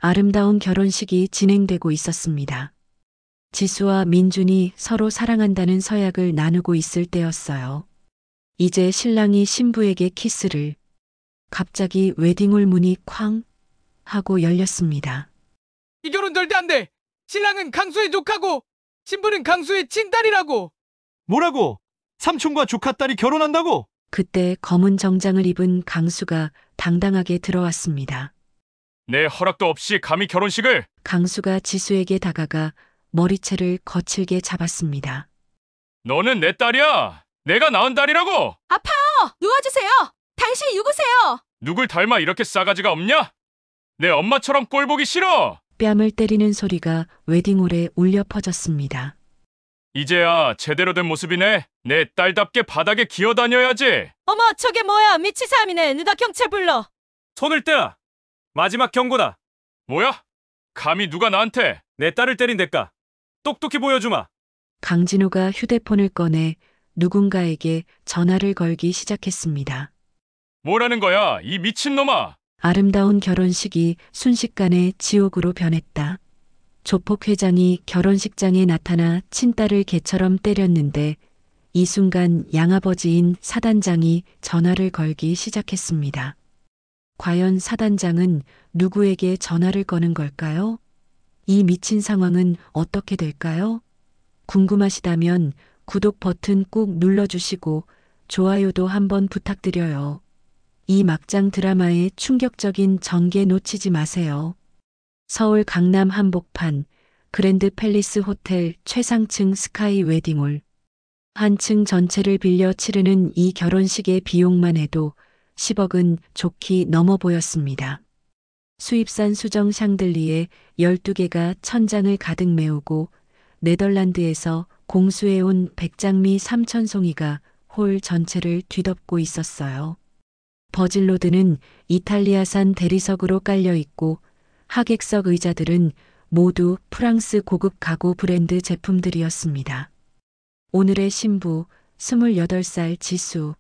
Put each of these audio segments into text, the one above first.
아름다운 결혼식이 진행되고 있었습니다. 지수와 민준이 서로 사랑한다는 서약을 나누고 있을 때였어요. 이제 신랑이 신부에게 키스를. 갑자기 웨딩홀 문이 쾅 하고 열렸습니다. 이 결혼 절대 안 돼. 신랑은 강수의 조카고 신부는 강수의 친딸이라고. 뭐라고? 삼촌과 조카딸이 결혼한다고? 그때 검은 정장을 입은 강수가 당당하게 들어왔습니다. 내 허락도 없이 감히 결혼식을? 강수가 지수에게 다가가 머리채를 거칠게 잡았습니다. 너는 내 딸이야. 내가 낳은 딸이라고. 아파요! 누워주세요! 당신 누구세요? 누굴 닮아 이렇게 싸가지가 없냐? 내 엄마처럼 꼴 보기 싫어. 뺨을 때리는 소리가 웨딩홀에 울려 퍼졌습니다. 이제야 제대로 된 모습이네. 내 딸답게 바닥에 기어다녀야지. 어머, 저게 뭐야? 미치 사람이네. 누가 경찰 불러. 손을 떼라. 마지막 경고다. 뭐야? 감히 누가 나한테? 내 딸을 때린 대가. 똑똑히 보여주마. 강진호가 휴대폰을 꺼내 누군가에게 전화를 걸기 시작했습니다. 뭐라는 거야, 이 미친놈아. 아름다운 결혼식이 순식간에 지옥으로 변했다. 조폭 회장이 결혼식장에 나타나 친딸을 개처럼 때렸는데 이 순간 양아버지인 사단장이 전화를 걸기 시작했습니다. 과연 사단장은 누구에게 전화를 거는 걸까요? 이 미친 상황은 어떻게 될까요? 궁금하시다면 구독 버튼 꾹 눌러주시고 좋아요도 한번 부탁드려요. 이 막장 드라마의 충격적인 전개 놓치지 마세요. 서울 강남 한복판 그랜드 팰리스 호텔 최상층 스카이 웨딩홀. 한 층 전체를 빌려 치르는 이 결혼식의 비용만 해도 10억은 좋게 넘어 보였습니다. 수입산 수정 샹들리에 12개가 천장을 가득 메우고 네덜란드에서 공수해온 백장미 3,000송이가 홀 전체를 뒤덮고 있었어요. 버질로드는 이탈리아산 대리석으로 깔려 있고 하객석 의자들은 모두 프랑스 고급 가구 브랜드 제품들이었습니다. 오늘의 신부 28살 지수.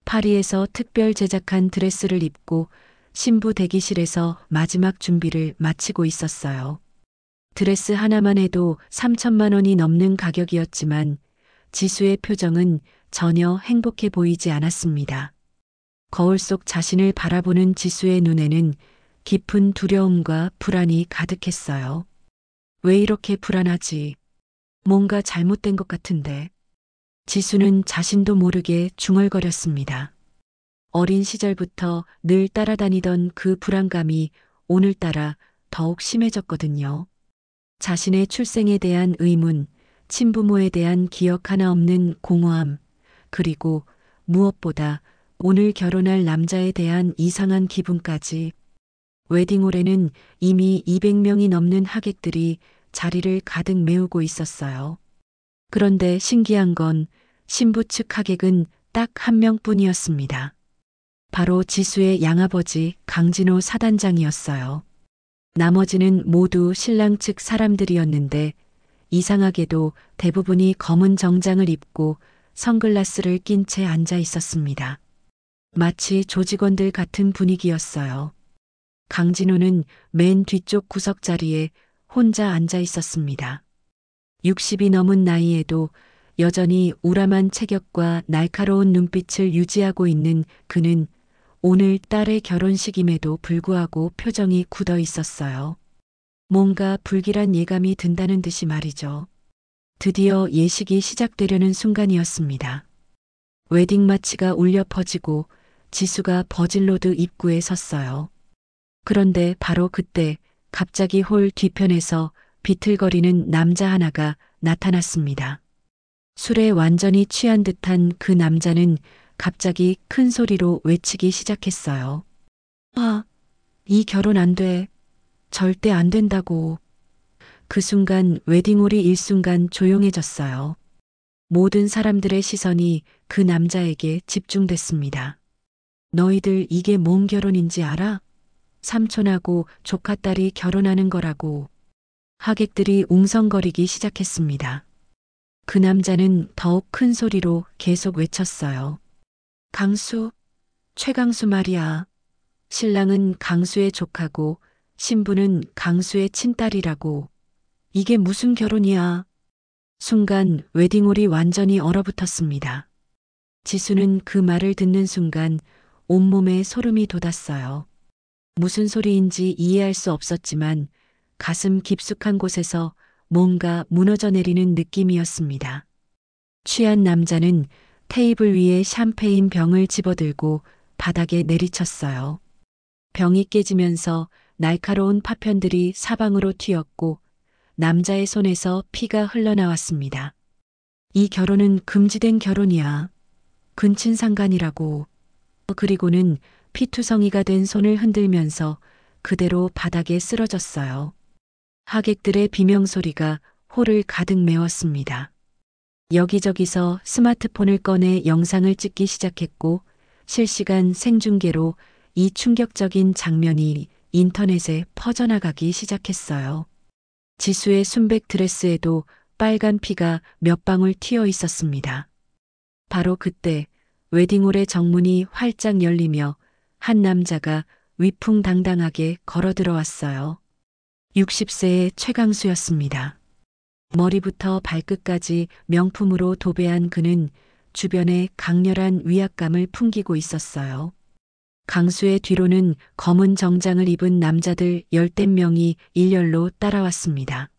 파리에서 특별 제작한 드레스를 입고 신부 대기실에서 마지막 준비를 마치고 있었어요. 드레스 하나만 해도 3천만 원이 넘는 가격이었지만 지수의 표정은 전혀 행복해 보이지 않았습니다. 거울 속 자신을 바라보는 지수의 눈에는 깊은 두려움과 불안이 가득했어요. 왜 이렇게 불안하지? 뭔가 잘못된 것 같은데. 지수는 자신도 모르게 중얼거렸습니다. 어린 시절부터 늘 따라다니던 그 불안감이 오늘따라 더욱 심해졌거든요. 자신의 출생에 대한 의문, 친부모에 대한 기억 하나 없는 공허함, 그리고 무엇보다 오늘 결혼할 남자에 대한 이상한 기분까지. 웨딩홀에는 이미 200명이 넘는 하객들이 자리를 가득 메우고 있었어요. 그런데 신기한 건 신부 측 하객은 딱 한 명뿐이었습니다. 바로 지수의 양아버지 강진호 사단장이었어요. 나머지는 모두 신랑 측 사람들이었는데 이상하게도 대부분이 검은 정장을 입고 선글라스를 낀 채 앉아 있었습니다. 마치 조직원들 같은 분위기였어요. 강진호는 맨 뒤쪽 구석 자리에 혼자 앉아 있었습니다. 60이 넘은 나이에도 여전히 우람한 체격과 날카로운 눈빛을 유지하고 있는 그는 오늘 딸의 결혼식임에도 불구하고 표정이 굳어 있었어요. 뭔가 불길한 예감이 든다는 듯이 말이죠. 드디어 예식이 시작되려는 순간이었습니다. 웨딩 마치가 울려 퍼지고 지수가 버질로드 입구에 섰어요. 그런데 바로 그때 갑자기 홀 뒤편에서 비틀거리는 남자 하나가 나타났습니다. 술에 완전히 취한 듯한 그 남자는 갑자기 큰 소리로 외치기 시작했어요. 아, 이 결혼 안 돼. 절대 안 된다고. 그 순간 웨딩홀이 일순간 조용해졌어요. 모든 사람들의 시선이 그 남자에게 집중됐습니다. 너희들 이게 뭔 결혼인지 알아? 삼촌하고 조카딸이 결혼하는 거라고. 하객들이 웅성거리기 시작했습니다. 그 남자는 더욱 큰 소리로 계속 외쳤어요. 강수, 최강수 말이야. 신랑은 강수의 조카고 신부는 강수의 친딸이라고. 이게 무슨 결혼이야? 순간 웨딩홀이 완전히 얼어붙었습니다. 지수는 그 말을 듣는 순간 온몸에 소름이 돋았어요. 무슨 소리인지 이해할 수 없었지만 가슴 깊숙한 곳에서 뭔가 무너져 내리는 느낌이었습니다. 취한 남자는 테이블 위에 샴페인 병을 집어들고 바닥에 내리쳤어요. 병이 깨지면서 날카로운 파편들이 사방으로 튀었고 남자의 손에서 피가 흘러나왔습니다. 이 결혼은 금지된 결혼이야. 근친상간이라고. 그리고는 피투성이가 된 손을 흔들면서 그대로 바닥에 쓰러졌어요. 하객들의 비명소리가 홀을 가득 메웠습니다. 여기저기서 스마트폰을 꺼내 영상을 찍기 시작했고 실시간 생중계로 이 충격적인 장면이 인터넷에 퍼져나가기 시작했어요. 지수의 순백 드레스에도 빨간 피가 몇 방울 튀어 있었습니다. 바로 그때 웨딩홀의 정문이 활짝 열리며 한 남자가 위풍당당하게 걸어 들어왔어요. 60세의 최강수였습니다. 머리부터 발끝까지 명품으로 도배한 그는 주변에 강렬한 위압감을 풍기고 있었어요. 강수의 뒤로는 검은 정장을 입은 남자들 열댓 명이 일렬로 따라왔습니다.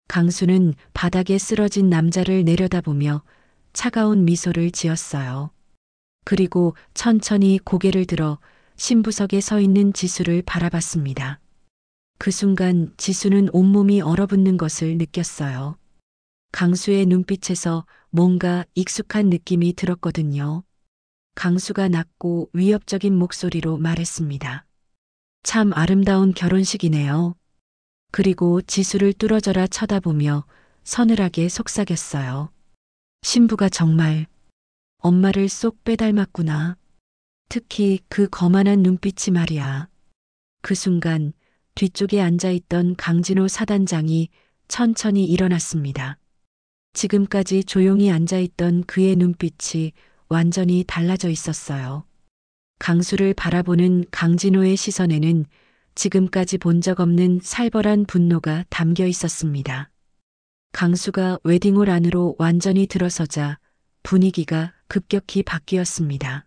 강수는 바닥에 쓰러진 남자를 내려다보며 차가운 미소를 지었어요. 그리고 천천히 고개를 들어 신부석에 서 있는 지수를 바라봤습니다. 그 순간 지수는 온몸이 얼어붙는 것을 느꼈어요. 강수의 눈빛에서 뭔가 익숙한 느낌이 들었거든요. 강수가 낮고 위협적인 목소리로 말했습니다. 참 아름다운 결혼식이네요. 그리고 지수를 뚫어져라 쳐다보며 서늘하게 속삭였어요. 신부가 정말 엄마를 쏙 빼닮았구나. 특히 그 거만한 눈빛이 말이야. 그 순간 뒤쪽에 앉아있던 강진호 사단장이 천천히 일어났습니다. 지금까지 조용히 앉아있던 그의 눈빛이 완전히 달라져 있었어요. 강수를 바라보는 강진호의 시선에는 지금까지 본 적 없는 살벌한 분노가 담겨 있었습니다. 강수가 웨딩홀 안으로 완전히 들어서자 분위기가 급격히 바뀌었습니다.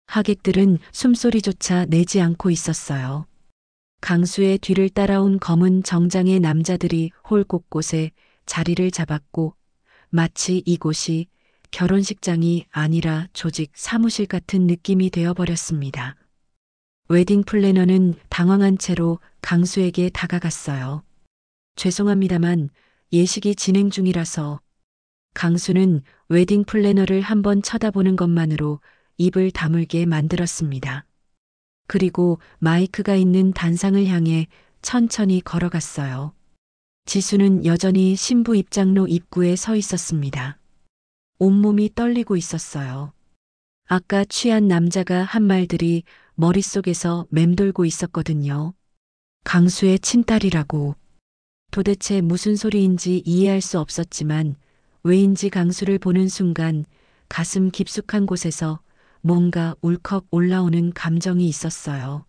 하객들은 숨소리조차 내지 않고 있었어요. 강수의 뒤를 따라온 검은 정장의 남자들이 홀 곳곳에 자리를 잡았고 마치 이곳이 결혼식장이 아니라 조직 사무실 같은 느낌이 되어버렸습니다. 웨딩 플래너는 당황한 채로 강수에게 다가갔어요. 죄송합니다만 예식이 진행 중이라서. 강수는 웨딩 플래너를 한번 쳐다보는 것만으로 입을 다물게 만들었습니다. 그리고 마이크가 있는 단상을 향해 천천히 걸어갔어요. 지수는 여전히 신부 입장로 입구에 서 있었습니다. 온몸이 떨리고 있었어요. 아까 취한 남자가 한 말들이 머릿속에서 맴돌고 있었거든요. 강수의 친딸이라고. 도대체 무슨 소리인지 이해할 수 없었지만 왜인지 강수를 보는 순간 가슴 깊숙한 곳에서 뭔가 울컥 올라오는 감정이 있었어요.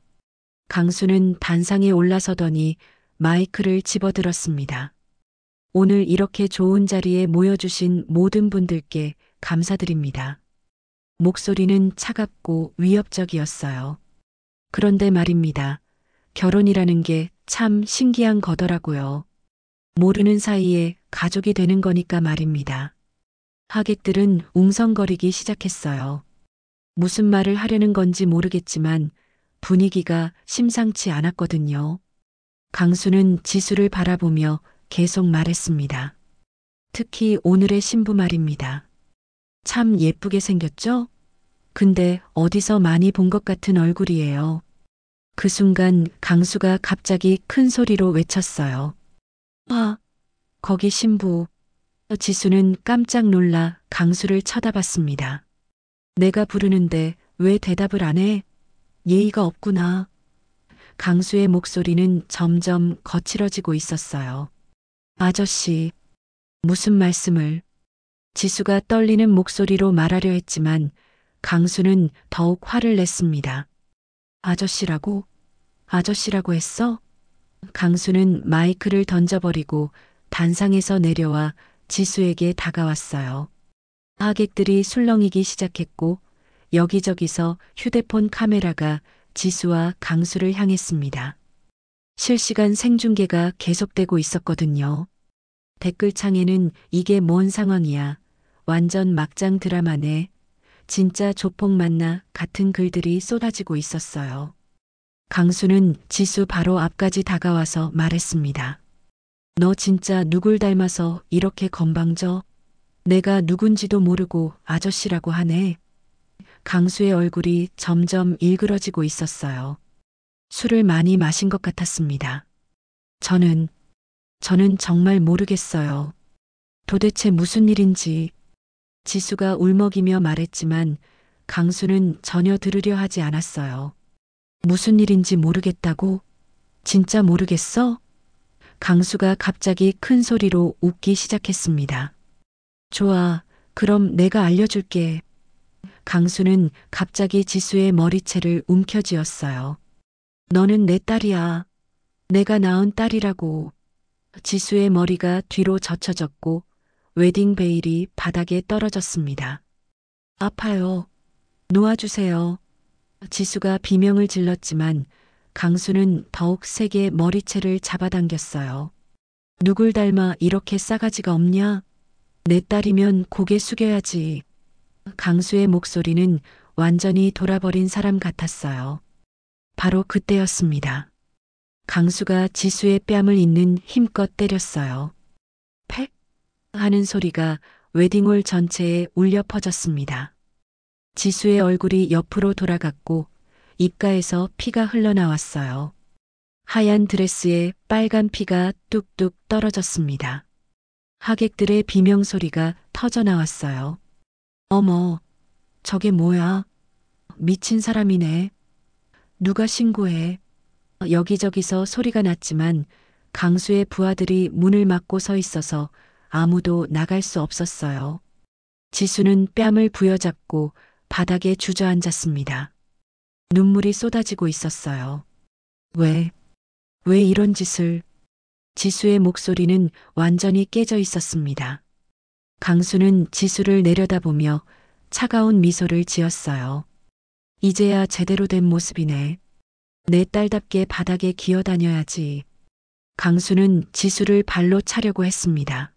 강수는 단상에 올라서더니 마이크를 집어들었습니다. 오늘 이렇게 좋은 자리에 모여주신 모든 분들께 감사드립니다. 목소리는 차갑고 위협적이었어요. 그런데 말입니다. 결혼이라는 게 참 신기한 거더라고요. 모르는 사이에 가족이 되는 거니까 말입니다. 하객들은 웅성거리기 시작했어요. 무슨 말을 하려는 건지 모르겠지만 분위기가 심상치 않았거든요. 강수는 지수를 바라보며 계속 말했습니다. 특히 오늘의 신부 말입니다. 참 예쁘게 생겼죠? 근데 어디서 많이 본 것 같은 얼굴이에요. 그 순간 강수가 갑자기 큰 소리로 외쳤어요. 아, 거기 신부. 지수는 깜짝 놀라 강수를 쳐다봤습니다. 내가 부르는데 왜 대답을 안 해? 예의가 없구나. 강수의 목소리는 점점 거칠어지고 있었어요. 아저씨, 무슨 말씀을? 지수가 떨리는 목소리로 말하려 했지만 강수는 더욱 화를 냈습니다. 아저씨라고? 아저씨라고 했어? 강수는 마이크를 던져버리고 단상에서 내려와 지수에게 다가왔어요. 하객들이 술렁이기 시작했고 여기저기서 휴대폰 카메라가 지수와 강수를 향했습니다. 실시간 생중계가 계속되고 있었거든요. 댓글창에는 이게 뭔 상황이야. 완전 막장 드라마네. 진짜 조폭 맞나 같은 글들이 쏟아지고 있었어요. 강수는 지수 바로 앞까지 다가와서 말했습니다. 너 진짜 누굴 닮아서 이렇게 건방져? 내가 누군지도 모르고 아저씨라고 하네. 강수의 얼굴이 점점 일그러지고 있었어요. 술을 많이 마신 것 같았습니다. 저는 정말 모르겠어요. 도대체 무슨 일인지. 지수가 울먹이며 말했지만 강수는 전혀 들으려 하지 않았어요. 무슨 일인지 모르겠다고? 진짜 모르겠어? 강수가 갑자기 큰 소리로 웃기 시작했습니다. 좋아, 그럼 내가 알려줄게. 강수는 갑자기 지수의 머리채를 움켜쥐었어요. 너는 내 딸이야. 내가 낳은 딸이라고. 지수의 머리가 뒤로 젖혀졌고 웨딩 베일이 바닥에 떨어졌습니다. 아파요. 놓아주세요. 지수가 비명을 질렀지만 강수는 더욱 세게 머리채를 잡아당겼어요. 누굴 닮아 이렇게 싸가지가 없냐? 내 딸이면 고개 숙여야지. 강수의 목소리는 완전히 돌아버린 사람 같았어요. 바로 그때였습니다. 강수가 지수의 뺨을 잇는 힘껏 때렸어요. 팩 하는 소리가 웨딩홀 전체에 울려 퍼졌습니다. 지수의 얼굴이 옆으로 돌아갔고 입가에서 피가 흘러나왔어요. 하얀 드레스에 빨간 피가 뚝뚝 떨어졌습니다. 하객들의 비명소리가 터져나왔어요. 어머, 저게 뭐야? 미친 사람이네. 누가 신고해? 여기저기서 소리가 났지만 강수의 부하들이 문을 막고 서 있어서 아무도 나갈 수 없었어요. 지수는 뺨을 부여잡고 바닥에 주저앉았습니다. 눈물이 쏟아지고 있었어요. 왜 이런 짓을? 지수의 목소리는 완전히 깨져 있었습니다. 강수는 지수를 내려다보며 차가운 미소를 지었어요. 이제야 제대로 된 모습이네. 내 딸답게 바닥에 기어다녀야지. 강수는 지수를 발로 차려고 했습니다.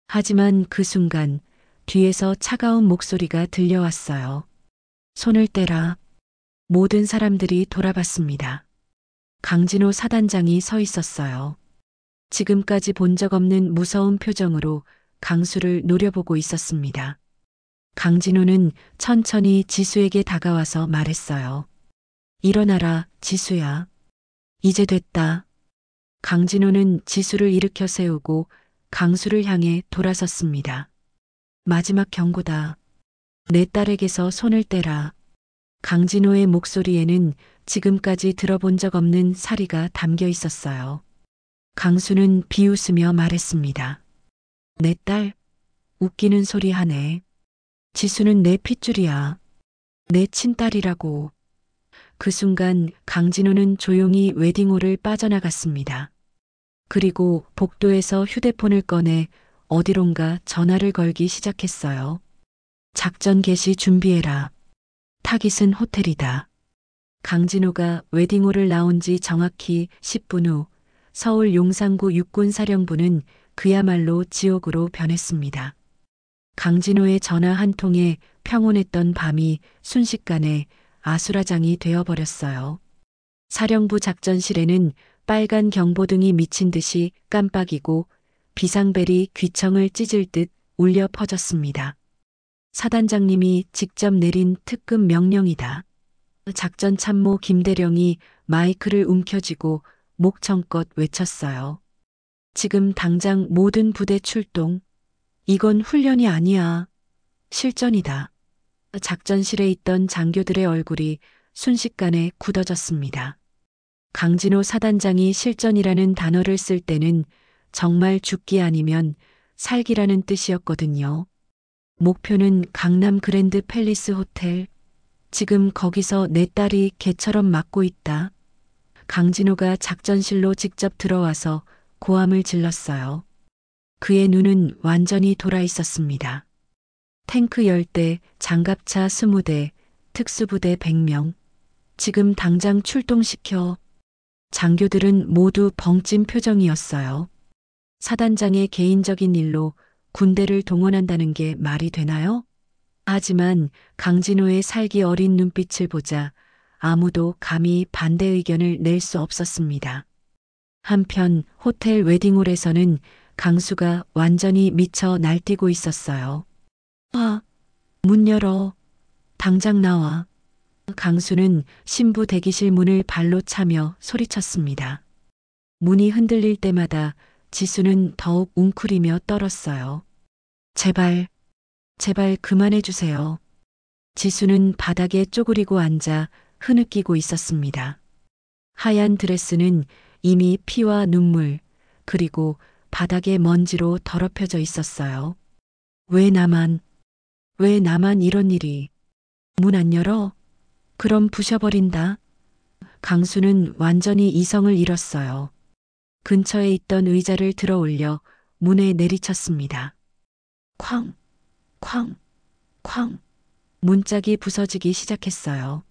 하지만 그 순간 뒤에서 차가운 목소리가 들려왔어요. 손을 떼라. 모든 사람들이 돌아봤습니다. 강진호 사단장이 서 있었어요. 지금까지 본 적 없는 무서운 표정으로 강수를 노려보고 있었습니다. 강진호는 천천히 지수에게 다가와서 말했어요. 일어나라, 지수야. 이제 됐다. 강진호는 지수를 일으켜 세우고 강수를 향해 돌아섰습니다. 마지막 경고다. 내 딸에게서 손을 떼라. 강진호의 목소리에는 지금까지 들어본 적 없는 사리가 담겨 있었어요. 강수는 비웃으며 말했습니다. 내 딸? 웃기는 소리 하네. 지수는 내 핏줄이야. 내 친딸이라고. 그 순간 강진호는 조용히 웨딩홀을 빠져나갔습니다. 그리고 복도에서 휴대폰을 꺼내 어디론가 전화를 걸기 시작했어요. 작전 개시 준비해라. 타깃은 호텔이다. 강진호가 웨딩홀을 나온 지 정확히 10분 후 서울 용산구 육군사령부는 그야말로 지옥으로 변했습니다. 강진호의 전화 한 통에 평온했던 밤이 순식간에 아수라장이 되어버렸어요. 사령부 작전실에는 빨간 경보등이 미친 듯이 깜빡이고 비상벨이 귀청을 찢을 듯 울려 퍼졌습니다. 사단장님이 직접 내린 특급 명령이다. 작전 참모 김대령이 마이크를 움켜쥐고 목청껏 외쳤어요. 지금 당장 모든 부대 출동. 이건 훈련이 아니야. 실전이다. 작전실에 있던 장교들의 얼굴이 순식간에 굳어졌습니다. 강진호 사단장이 실전이라는 단어를 쓸 때는 정말 죽기 아니면 살기라는 뜻이었거든요. 목표는 강남 그랜드 팰리스 호텔. 지금 거기서 내 딸이 개처럼 맞고 있다. 강진호가 작전실로 직접 들어와서 고함을 질렀어요. 그의 눈은 완전히 돌아 있었습니다. 탱크 10대, 장갑차 20대, 특수부대 100명. 지금 당장 출동시켜. 장교들은 모두 벙찐 표정이었어요. 사단장의 개인적인 일로 군대를 동원한다는 게 말이 되나요? 하지만 강진호의 살기 어린 눈빛을 보자 아무도 감히 반대 의견을 낼 수 없었습니다. 한편 호텔 웨딩홀에서는 강수가 완전히 미쳐 날뛰고 있었어요. 문 열어. 당장 나와. 강수는 신부 대기실 문을 발로 차며 소리쳤습니다. 문이 흔들릴 때마다 지수는 더욱 웅크리며 떨었어요. 제발 그만해 주세요. 지수는 바닥에 쪼그리고 앉아 흐느끼고 있었습니다. 하얀 드레스는 이미 피와 눈물, 그리고 바닥에 먼지로 더럽혀져 있었어요. 왜 나만 이런 일이. 문 안 열어? 그럼 부셔버린다. 강수는 완전히 이성을 잃었어요. 근처에 있던 의자를 들어 올려 문에 내리쳤습니다. 쾅, 쾅, 쾅. 문짝이 부서지기 시작했어요.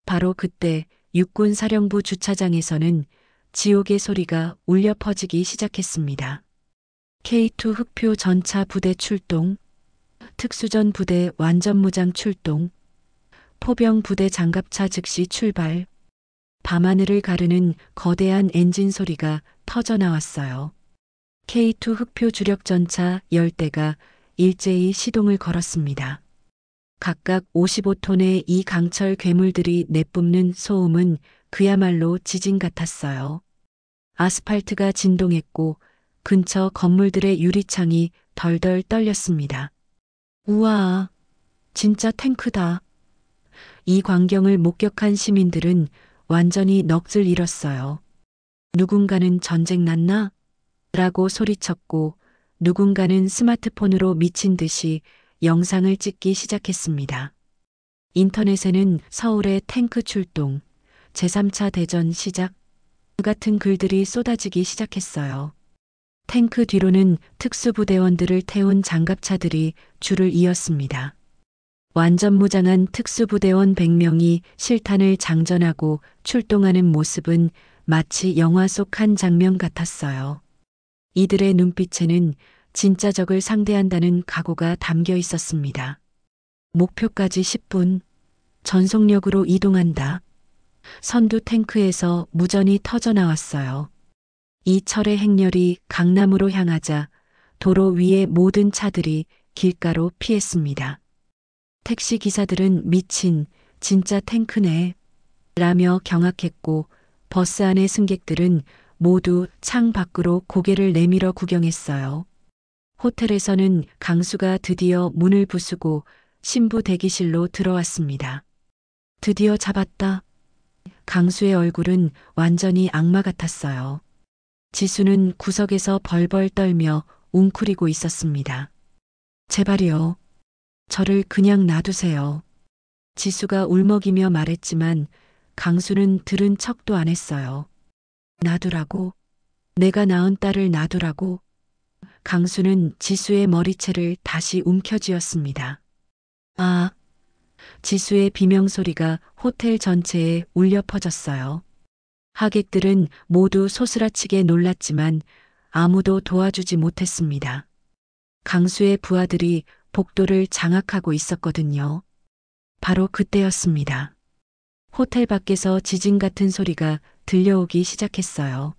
바로 그때 육군 사령부 주차장에서는 지옥의 소리가 울려 퍼지기 시작했습니다. K2 흑표 전차 부대 출동, 특수전 부대 완전 무장 출동, 포병 부대 장갑차 즉시 출발. 밤하늘을 가르는 거대한 엔진 소리가 터져 나왔어요. K2 흑표 주력 전차 10대가 일제히 시동을 걸었습니다. 각각 55톤의 이 강철 괴물들이 내뿜는 소음은 그야말로 지진 같았어요. 아스팔트가 진동했고 근처 건물들의 유리창이 덜덜 떨렸습니다. 우와, 진짜 탱크다. 이 광경을 목격한 시민들은 완전히 넋을 잃었어요. 누군가는 전쟁 났나? 라고 소리쳤고 누군가는 스마트폰으로 미친 듯이 영상을 찍기 시작했습니다. 인터넷에는 서울의 탱크 출동, 제3차 대전 시작 같은 글들이 쏟아지기 시작했어요. 탱크 뒤로는 특수부대원들을 태운 장갑차들이 줄을 이었습니다. 완전 무장한 특수부대원 100명이 실탄을 장전하고 출동하는 모습은 마치 영화 속 한 장면 같았어요. 이들의 눈빛에는 진짜 적을 상대한다는 각오가 담겨 있었습니다. 목표까지 10분, 전속력으로 이동한다. 선두 탱크에서 무전이 터져 나왔어요. 이 철의 행렬이 강남으로 향하자 도로 위의 모든 차들이 길가로 피했습니다. 택시 기사들은 미친, 진짜 탱크네 라며 경악했고 버스 안의 승객들은 모두 창 밖으로 고개를 내밀어 구경했어요. 호텔에서는 강수가 드디어 문을 부수고 신부 대기실로 들어왔습니다. 드디어 잡았다. 강수의 얼굴은 완전히 악마 같았어요. 지수는 구석에서 벌벌 떨며 웅크리고 있었습니다. 제발이요. 저를 그냥 놔두세요. 지수가 울먹이며 말했지만 강수는 들은 척도 안 했어요. 놔두라고? 내가 낳은 딸을 놔두라고? 강수는 지수의 머리채를 다시 움켜쥐었습니다. 아! 지수의 비명소리가 호텔 전체에 울려 퍼졌어요. 하객들은 모두 소스라치게 놀랐지만 아무도 도와주지 못했습니다. 강수의 부하들이 복도를 장악하고 있었거든요. 바로 그때였습니다. 호텔 밖에서 지진 같은 소리가 들려오기 시작했어요.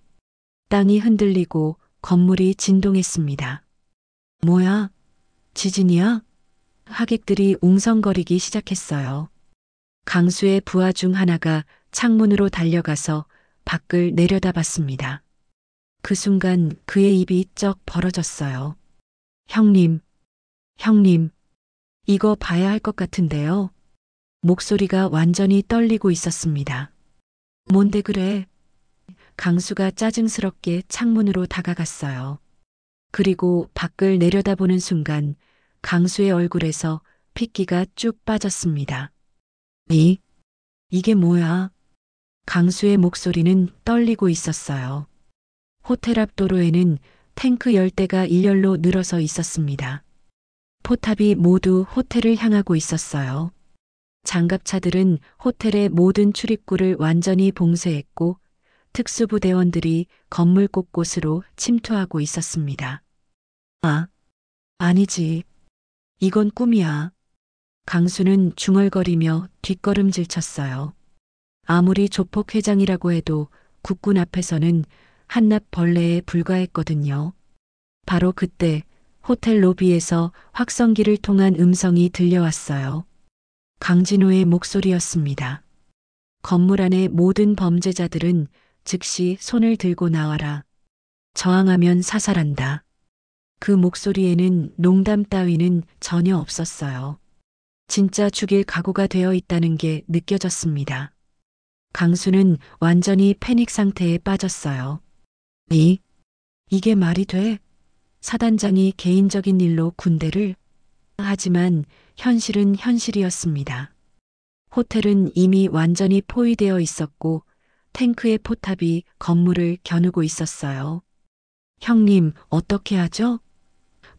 땅이 흔들리고 건물이 진동했습니다. 뭐야? 지진이야? 하객들이 웅성거리기 시작했어요. 강수의 부하 중 하나가 창문으로 달려가서 밖을 내려다봤습니다. 그 순간 그의 입이 쩍 벌어졌어요. 형님, 이거 봐야 할 것 같은데요. 목소리가 완전히 떨리고 있었습니다. 뭔데 그래? 강수가 짜증스럽게 창문으로 다가갔어요. 그리고 밖을 내려다보는 순간 강수의 얼굴에서 핏기가 쭉 빠졌습니다. 이게 뭐야? 강수의 목소리는 떨리고 있었어요. 호텔 앞 도로에는 탱크 10대가 일렬로 늘어서 있었습니다. 포탑이 모두 호텔을 향하고 있었어요. 장갑차들은 호텔의 모든 출입구를 완전히 봉쇄했고 특수부대원들이 건물 곳곳으로 침투하고 있었습니다. 아니지. 이건 꿈이야. 강수는 중얼거리며 뒷걸음질 쳤어요. 아무리 조폭 회장이라고 해도 국군 앞에서는 한낱 벌레에 불과했거든요. 바로 그때 호텔 로비에서 확성기를 통한 음성이 들려왔어요. 강진호의 목소리였습니다. 건물 안의 모든 범죄자들은 즉시 손을 들고 나와라. 저항하면 사살한다. 그 목소리에는 농담 따위는 전혀 없었어요. 진짜 죽일 각오가 되어 있다는 게 느껴졌습니다. 강수는 완전히 패닉 상태에 빠졌어요. 이게 말이 돼? 사단장이 개인적인 일로 군대를? 하지만 현실은 현실이었습니다. 호텔은 이미 완전히 포위되어 있었고 탱크의 포탑이 건물을 겨누고 있었어요. 형님, 어떻게 하죠?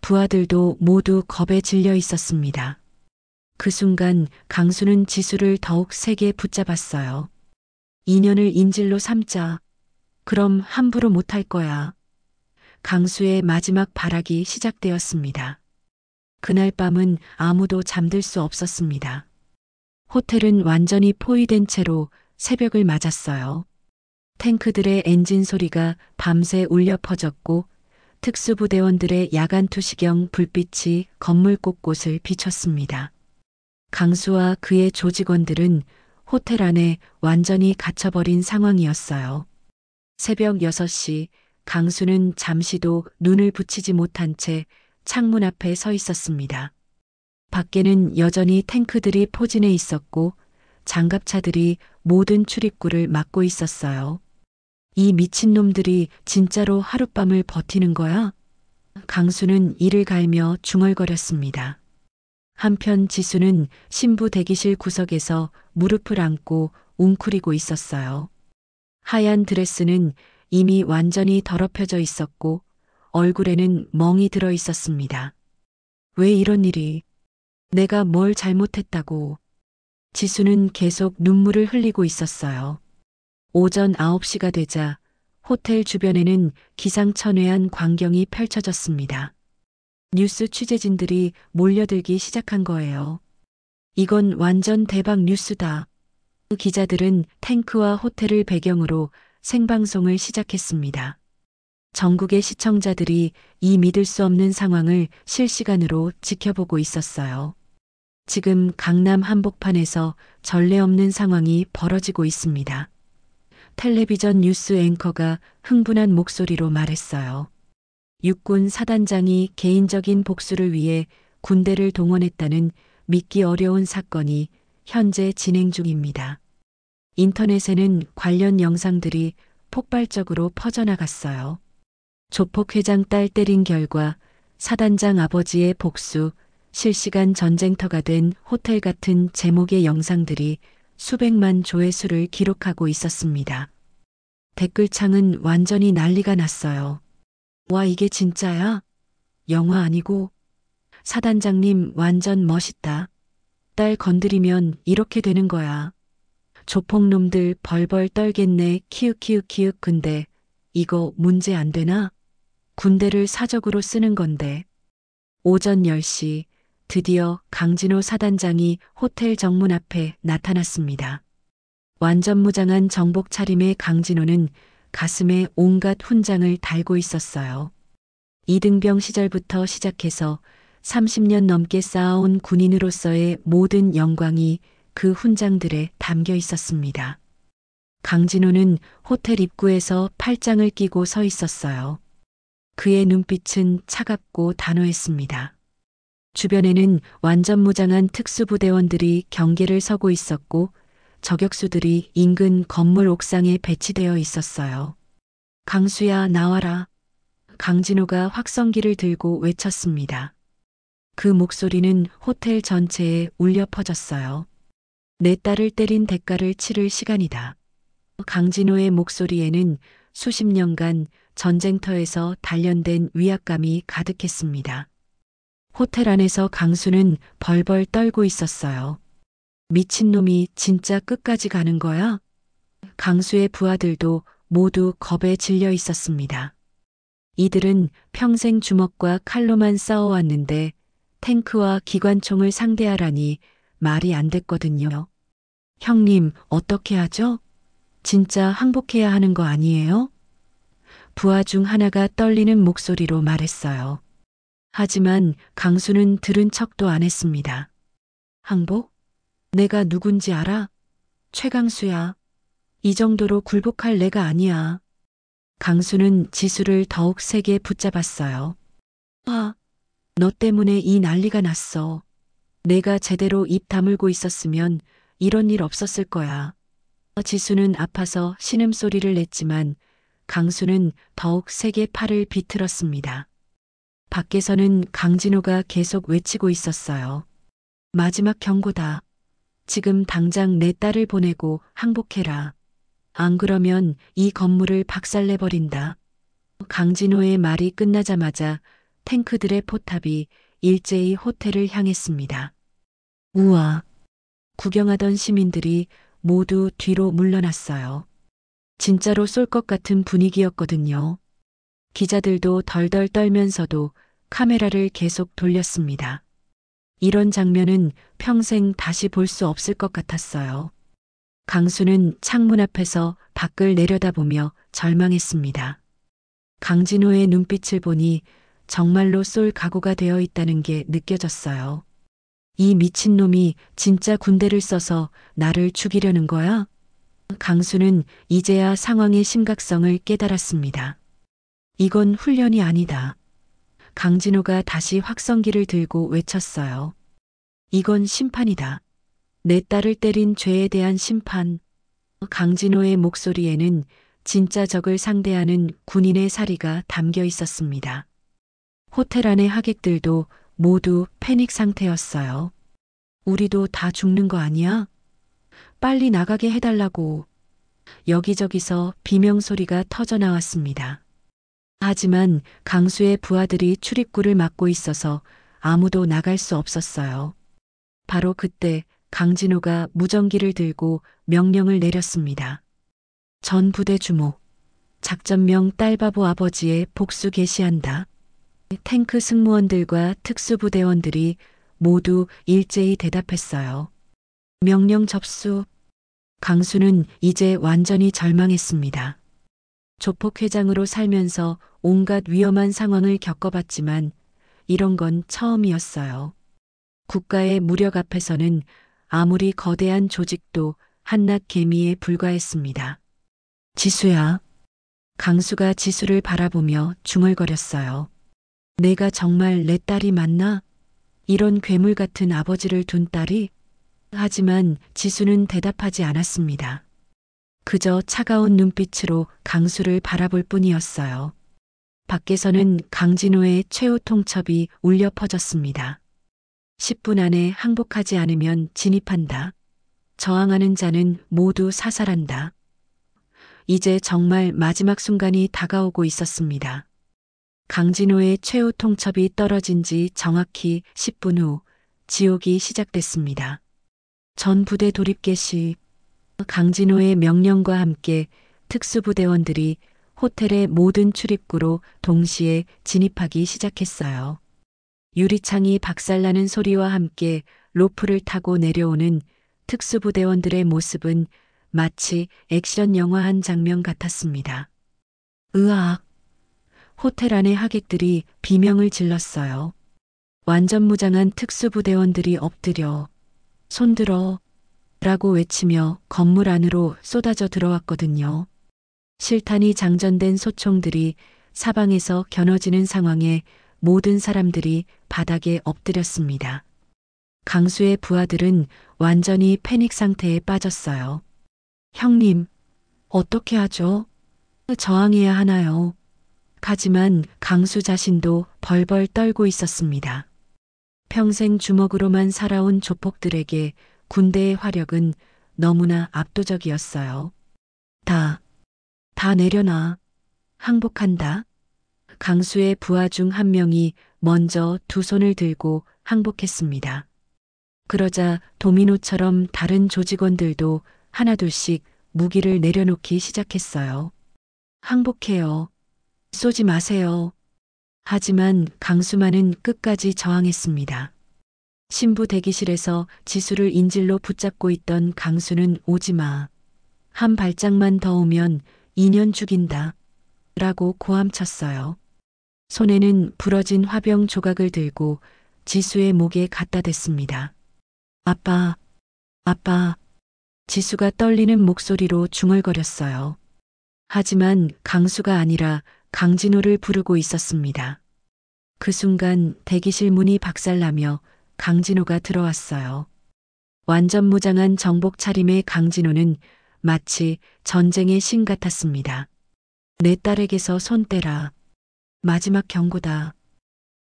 부하들도 모두 겁에 질려 있었습니다. 그 순간 강수는 지수를 더욱 세게 붙잡았어요. 인연을 인질로 삼자. 그럼 함부로 못할 거야. 강수의 마지막 발악이 시작되었습니다. 그날 밤은 아무도 잠들 수 없었습니다. 호텔은 완전히 포위된 채로 새벽을 맞았어요. 탱크들의 엔진 소리가 밤새 울려 퍼졌고 특수부대원들의 야간 투시경 불빛이 건물 곳곳을 비췄습니다. 강수와 그의 조직원들은 호텔 안에 완전히 갇혀버린 상황이었어요. 새벽 6시 강수는 잠시도 눈을 붙이지 못한 채 창문 앞에 서 있었습니다. 밖에는 여전히 탱크들이 포진해 있었고 장갑차들이 모든 출입구를 막고 있었어요. 이 미친놈들이 진짜로 하룻밤을 버티는 거야? 강수는 이를 갈며 중얼거렸습니다. 한편 지수는 신부 대기실 구석에서 무릎을 안고 웅크리고 있었어요. 하얀 드레스는 이미 완전히 더럽혀져 있었고 얼굴에는 멍이 들어 있었습니다. 왜 이런 일이? 내가 뭘 잘못했다고? 지수는 계속 눈물을 흘리고 있었어요. 오전 9시가 되자 호텔 주변에는 기상천외한 광경이 펼쳐졌습니다. 뉴스 취재진들이 몰려들기 시작한 거예요. 이건 완전 대박 뉴스다. 기자들은 탱크와 호텔을 배경으로 생방송을 시작했습니다. 전국의 시청자들이 이 믿을 수 없는 상황을 실시간으로 지켜보고 있었어요. 지금 강남 한복판에서 전례 없는 상황이 벌어지고 있습니다. 텔레비전 뉴스 앵커가 흥분한 목소리로 말했어요. 육군 사단장이 개인적인 복수를 위해 군대를 동원했다는 믿기 어려운 사건이 현재 진행 중입니다. 인터넷에는 관련 영상들이 폭발적으로 퍼져나갔어요. 조폭 회장 딸 때린 결과 사단장 아버지의 복수, 실시간 전쟁터가 된 호텔 같은 제목의 영상들이 수백만 조회수를 기록하고 있었습니다. 댓글창은 완전히 난리가 났어요. 와, 이게 진짜야? 영화 아니고? 사단장님 완전 멋있다. 딸 건드리면 이렇게 되는 거야. 조폭놈들 벌벌 떨겠네. 키읔키읔키읔. 근데 이거 문제 안 되나? 군대를 사적으로 쓰는 건데. 오전 10시 드디어 강진호 사단장이 호텔 정문 앞에 나타났습니다. 완전 무장한 정복 차림의 강진호는 가슴에 온갖 훈장을 달고 있었어요. 이등병 시절부터 시작해서 30년 넘게 쌓아온 군인으로서의 모든 영광이 그 훈장들에 담겨 있었습니다. 강진호는 호텔 입구에서 팔짱을 끼고 서 있었어요. 그의 눈빛은 차갑고 단호했습니다. 주변에는 완전 무장한 특수부대원들이 경계를 서고 있었고 저격수들이 인근 건물 옥상에 배치되어 있었어요. 강수야, 나와라. 강진호가 확성기를 들고 외쳤습니다. 그 목소리는 호텔 전체에 울려 퍼졌어요. 내 딸을 때린 대가를 치를 시간이다. 강진호의 목소리에는 수십 년간 전쟁터에서 단련된 위압감이 가득했습니다. 호텔 안에서 강수는 벌벌 떨고 있었어요. 미친놈이 진짜 끝까지 가는 거야? 강수의 부하들도 모두 겁에 질려 있었습니다. 이들은 평생 주먹과 칼로만 싸워왔는데 탱크와 기관총을 상대하라니 말이 안 됐거든요. 형님, 어떻게 하죠? 진짜 항복해야 하는 거 아니에요? 부하 중 하나가 떨리는 목소리로 말했어요. 하지만 강수는 들은 척도 안 했습니다. 항복? 내가 누군지 알아? 최강수야. 이 정도로 굴복할 내가 아니야. 강수는 지수를 더욱 세게 붙잡았어요. 아, 너 때문에 이 난리가 났어. 내가 제대로 입 다물고 있었으면 이런 일 없었을 거야. 지수는 아파서 신음소리를 냈지만 강수는 더욱 세게 팔을 비틀었습니다. 밖에서는 강진호가 계속 외치고 있었어요. 마지막 경고다. 지금 당장 내 딸을 보내고 항복해라. 안 그러면 이 건물을 박살내버린다. 강진호의 말이 끝나자마자 탱크들의 포탑이 일제히 호텔을 향했습니다. 우와. 구경하던 시민들이 모두 뒤로 물러났어요. 진짜로 쏠 것 같은 분위기였거든요. 기자들도 덜덜 떨면서도 카메라를 계속 돌렸습니다. 이런 장면은 평생 다시 볼 수 없을 것 같았어요. 강수는 창문 앞에서 밖을 내려다보며 절망했습니다. 강진호의 눈빛을 보니 정말로 쏠 각오가 되어 있다는 게 느껴졌어요. 이 미친놈이 진짜 군대를 써서 나를 죽이려는 거야? 강수는 이제야 상황의 심각성을 깨달았습니다. 이건 훈련이 아니다. 강진호가 다시 확성기를 들고 외쳤어요. 이건 심판이다. 내 딸을 때린 죄에 대한 심판. 강진호의 목소리에는 진짜 적을 상대하는 군인의 사리가 담겨 있었습니다. 호텔 안의 하객들도 모두 패닉 상태였어요. 우리도 다 죽는 거 아니야? 빨리 나가게 해달라고. 여기저기서 비명소리가 터져 나왔습니다. 하지만 강수의 부하들이 출입구를 막고 있어서 아무도 나갈 수 없었어요. 바로 그때 강진호가 무전기를 들고 명령을 내렸습니다. 전 부대 주목. 작전명 딸바보 아버지의 복수 개시한다. 탱크 승무원들과 특수부대원들이 모두 일제히 대답했어요. 명령 접수. 강수는 이제 완전히 절망했습니다. 조폭회장으로 살면서 온갖 위험한 상황을 겪어봤지만 이런 건 처음이었어요. 국가의 무력 앞에서는 아무리 거대한 조직도 한낱 개미에 불과했습니다. 지수야. 강수가 지수를 바라보며 중얼거렸어요. 내가 정말 내 딸이 맞나? 이런 괴물 같은 아버지를 둔 딸이? 하지만 지수는 대답하지 않았습니다. 그저 차가운 눈빛으로 강수를 바라볼 뿐이었어요. 밖에서는 강진호의 최후 통첩이 울려 퍼졌습니다. 10분 안에 항복하지 않으면 진입한다. 저항하는 자는 모두 사살한다. 이제 정말 마지막 순간이 다가오고 있었습니다. 강진호의 최후 통첩이 떨어진 지 정확히 10분 후 지옥이 시작됐습니다. 전 부대 돌입 개시. 강진호의 명령과 함께 특수부대원들이 호텔의 모든 출입구로 동시에 진입하기 시작했어요. 유리창이 박살나는 소리와 함께 로프를 타고 내려오는 특수부대원들의 모습은 마치 액션 영화 한 장면 같았습니다. 으악! 호텔 안의 하객들이 비명을 질렀어요. 완전 무장한 특수부대원들이 엎드려 손들어 라고 외치며 건물 안으로 쏟아져 들어왔거든요. 실탄이 장전된 소총들이 사방에서 겨눠지는 상황에 모든 사람들이 바닥에 엎드렸습니다. 강수의 부하들은 완전히 패닉 상태에 빠졌어요. 형님, 어떻게 하죠? 저항해야 하나요? 하지만 강수 자신도 벌벌 떨고 있었습니다. 평생 주먹으로만 살아온 조폭들에게 군대의 화력은 너무나 압도적이었어요. 다 내려놔. 항복한다. 강수의 부하 중 한 명이 먼저 두 손을 들고 항복했습니다. 그러자 도미노처럼 다른 조직원들도 하나둘씩 무기를 내려놓기 시작했어요. 항복해요. 쏘지 마세요. 하지만 강수만은 끝까지 저항했습니다. 신부 대기실에서 지수를 인질로 붙잡고 있던 강수는 오지 마. 한 발짝만 더 오면 2년 죽인다. 라고 고함쳤어요. 손에는 부러진 화병 조각을 들고 지수의 목에 갖다 댔습니다. 아빠. 지수가 떨리는 목소리로 중얼거렸어요. 하지만 강수가 아니라 강진호를 부르고 있었습니다. 그 순간 대기실 문이 박살나며 강진호가 들어왔어요. 완전 무장한 정복 차림의 강진호는 마치 전쟁의 신 같았습니다. 내 딸에게서 손 떼라. 마지막 경고다.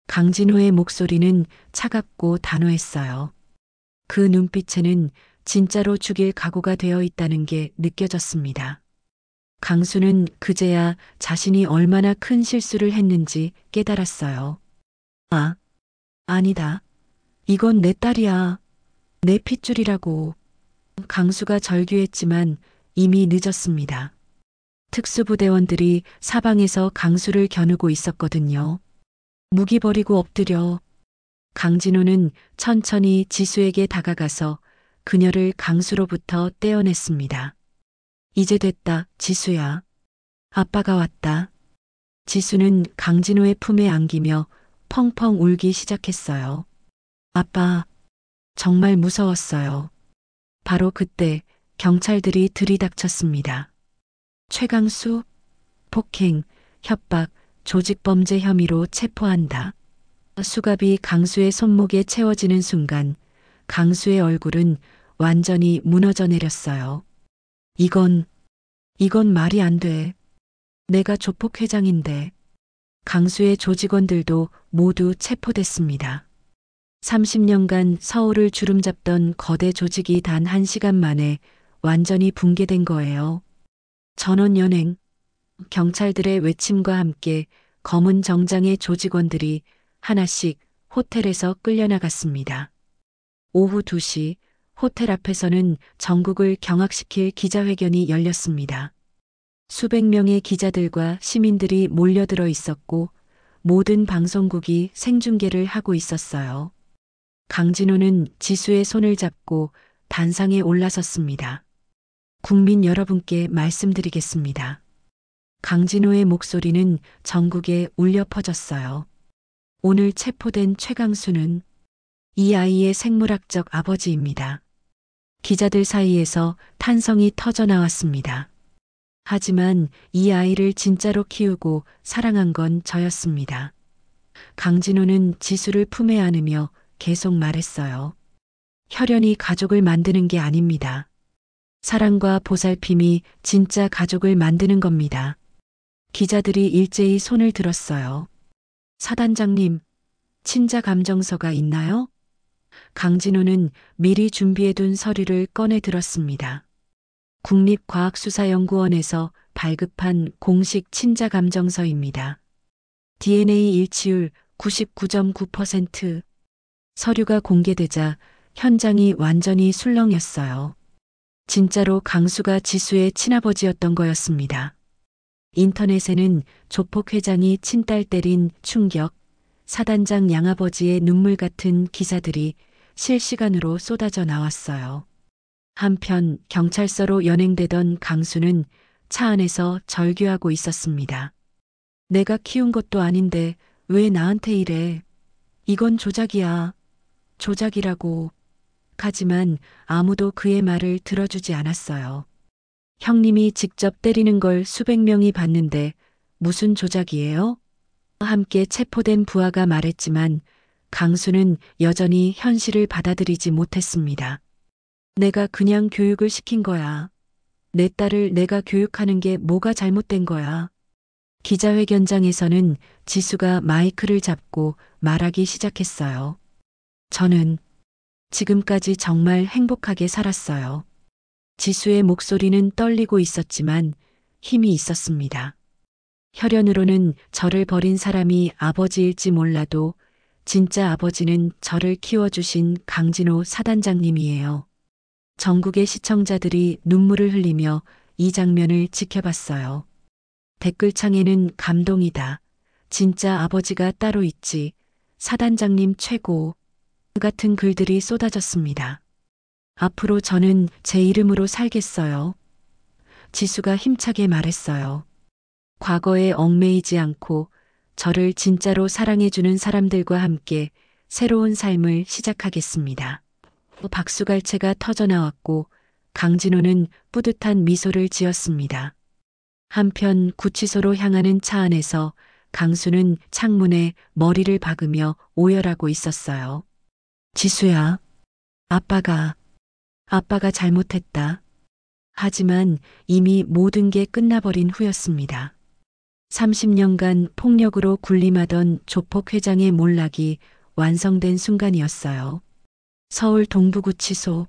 강진호의 목소리는 차갑고 단호했어요. 그 눈빛에는 진짜로 죽일 각오가 되어 있다는 게 느껴졌습니다. 강수는 그제야 자신이 얼마나 큰 실수를 했는지 깨달았어요. 아니다. 이건 내 딸이야. 내 핏줄이라고. 강수가 절규했지만 이미 늦었습니다. 특수부대원들이 사방에서 강수를 겨누고 있었거든요. 무기 버리고 엎드려. 강진호는 천천히 지수에게 다가가서 그녀를 강수로부터 떼어냈습니다. 이제 됐다, 지수야. 아빠가 왔다. 지수는 강진호의 품에 안기며 펑펑 울기 시작했어요. 아빠, 정말 무서웠어요. 바로 그때 경찰들이 들이닥쳤습니다. 최강수, 폭행, 협박, 조직범죄 혐의로 체포한다. 수갑이 강수의 손목에 채워지는 순간 강수의 얼굴은 완전히 무너져 내렸어요. 이건 말이 안 돼. 내가 조폭 회장인데. 강수의 조직원들도 모두 체포됐습니다. 30년간 서울을 주름잡던 거대 조직이 단 1시간 만에 완전히 붕괴된 거예요. 전원 연행. 경찰들의 외침과 함께 검은 정장의 조직원들이 하나씩 호텔에서 끌려나갔습니다. 오후 2시 호텔 앞에서는 전국을 경악시킬 기자회견이 열렸습니다. 수백 명의 기자들과 시민들이 몰려들어 있었고 모든 방송국이 생중계를 하고 있었어요. 강진호는 지수의 손을 잡고 단상에 올라섰습니다. 국민 여러분께 말씀드리겠습니다. 강진호의 목소리는 전국에 울려 퍼졌어요. 오늘 체포된 최강수는 이 아이의 생물학적 아버지입니다. 기자들 사이에서 탄성이 터져 나왔습니다. 하지만 이 아이를 진짜로 키우고 사랑한 건 저였습니다. 강진호는 지수를 품에 안으며 계속 말했어요. 혈연이 가족을 만드는 게 아닙니다. 사랑과 보살핌이 진짜 가족을 만드는 겁니다. 기자들이 일제히 손을 들었어요. 사단장님, 친자 감정서가 있나요? 강진호는 미리 준비해둔 서류를 꺼내 들었습니다. 국립과학수사연구원에서 발급한 공식 친자 감정서입니다. DNA 일치율 99.9%. 서류가 공개되자 현장이 완전히 술렁였어요. 진짜로 강수가 지수의 친아버지였던 거였습니다. 인터넷에는 조폭 회장이 친딸 때린 충격, 사단장 양아버지의 눈물 같은 기사들이 실시간으로 쏟아져 나왔어요. 한편 경찰서로 연행되던 강수는 차 안에서 절규하고 있었습니다. 내가 키운 것도 아닌데 왜 나한테 이래? 이건 조작이야. 조작이라고. 하지만 아무도 그의 말을 들어주지 않았어요. 형님이 직접 때리는 걸 수백 명이 봤는데 무슨 조작이에요? 함께 체포된 부하가 말했지만 강수는 여전히 현실을 받아들이지 못했습니다. 내가 그냥 교육을 시킨 거야. 내 딸을 내가 교육하는 게 뭐가 잘못된 거야. 기자회견장에서는 지수가 마이크를 잡고 말하기 시작했어요. 저는 지금까지 정말 행복하게 살았어요. 지수의 목소리는 떨리고 있었지만 힘이 있었습니다. 혈연으로는 저를 버린 사람이 아버지일지 몰라도 진짜 아버지는 저를 키워주신 강진호 사단장님이에요. 전국의 시청자들이 눈물을 흘리며 이 장면을 지켜봤어요. 댓글창에는 감동이다. 진짜 아버지가 따로 있지. 사단장님 최고. 같은 글들이 쏟아졌습니다. 앞으로 저는 제 이름으로 살겠어요. 지수가 힘차게 말했어요. 과거에 얽매이지 않고 저를 진짜로 사랑해주는 사람들과 함께 새로운 삶을 시작하겠습니다. 박수갈채가 터져나왔고 강진호는 뿌듯한 미소를 지었습니다. 한편 구치소로 향하는 차 안에서 강수는 창문에 머리를 박으며 오열하고 있었어요. 지수야, 아빠가 잘못했다. 하지만 이미 모든 게 끝나버린 후였습니다. 30년간 폭력으로 군림하던 조폭 회장의 몰락이 완성된 순간이었어요. 서울 동부구치소.